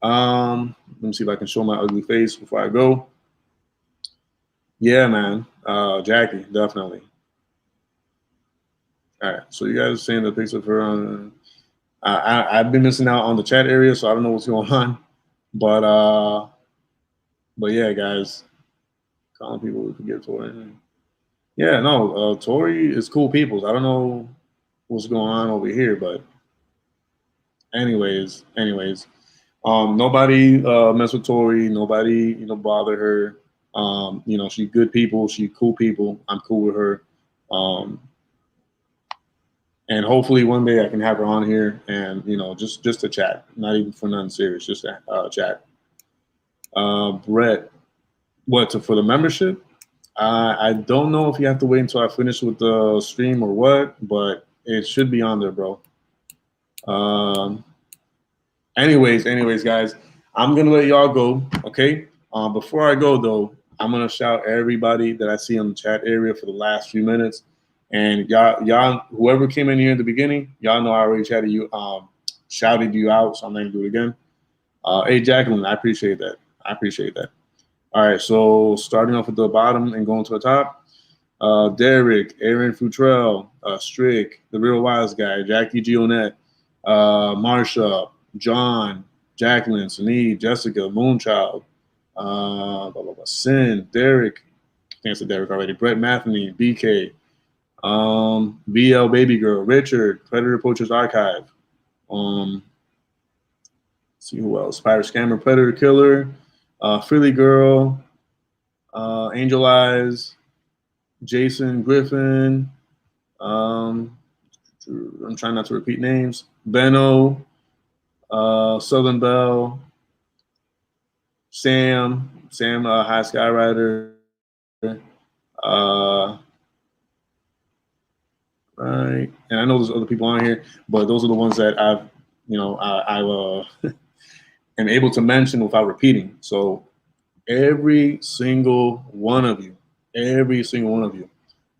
let me see if I can show my ugly face before I go. Yeah, man. Jackie, definitely. All right. So you guys are seeing the picture of her on. I've been missing out on the chat area, so I don't know what's going on. But yeah, guys, calling people we forget Tori. Yeah, no, Tori is cool peoples. I don't know what's going on over here, but anyways, nobody mess with Tori. Nobody, bother her. She good people. She cool people. I'm cool with her. And hopefully one day I can have her on here and, just to chat, not even for nothing serious, just to chat. Brett, for the membership? I don't know if you have to wait until I finish with the stream or what, but it should be on there, bro. Anyways, guys, I'm going to let y'all go, okay? Before I go, though, I'm going to shout everybody that I see in the chat area for the last few minutes. And y'all, whoever came in here in the beginning, y'all know I already shouted you out, so I'm not going to do it again. Hey, Jacqueline, I appreciate that. All right, so starting off at the bottom and going to the top, Derek, Aaron Futrell, Strick, The Real Wise Guy, Jackie Gionette, Marsha, John, Jacqueline, Sunee, Jessica, Moonchild, Sin, Derek, I think I said Derek already, Brett Matheny, BK, VL Baby Girl, Richard, Predator Poachers Archive, see who else, Pirate Scammer, Predator Killer, Philly Girl, Angel Eyes, Jason Griffin, I'm trying not to repeat names. Benno, Southern Bell, Sam, High Skyrider, right, and I know there's other people on here, but those are the ones that I've, am able to mention without repeating. So every single one of you, every single one of you.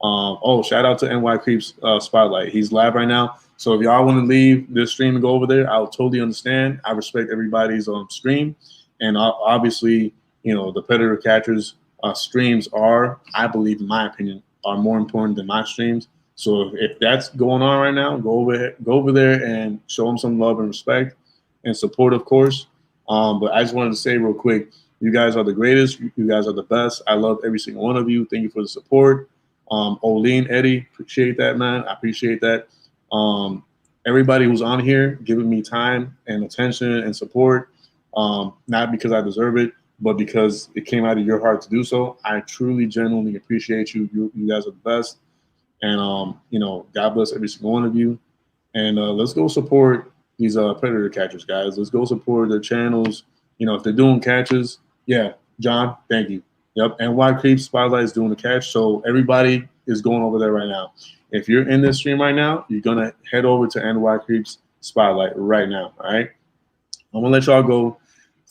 Oh, shout out to NY Creeps Spotlight. He's live right now. So if y'all want to leave this stream and go over there, I'll totally understand. I respect everybody's stream, and obviously, the Predator Catchers streams are, I believe, in my opinion, are more important than my streams. So if that's going on right now, go over there and show them some love and respect and support, of course. But I just wanted to say real quick, you guys are the greatest. You guys are the best. I love every single one of you. Thank you for the support. Olene, Eddie, appreciate that, man. I appreciate that. Everybody who's on here giving me time and attention and support, not because I deserve it, but because it came out of your heart to do so. I truly, genuinely appreciate you. You guys are the best. And, God bless every single one of you. And let's go support these Predator Catchers, guys. Let's go support their channels. If they're doing catches, yeah, John, thank you. Yep, NY Creeps Spotlight is doing the catch, so everybody is going over there right now. If you're in this stream right now, you're going to head over to NY Creeps Spotlight right now, all right? I'm going to let y'all go.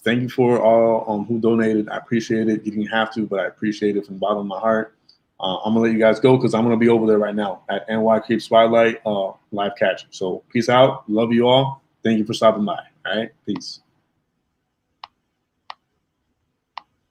Thank you for all who donated. I appreciate it. You didn't have to, but I appreciate it from the bottom of my heart. I'm going to let you guys go because I'm going to be over there right now at NY Creeps Spotlight live catching. So peace out. Love you all. Thank you for stopping by, all right? Peace.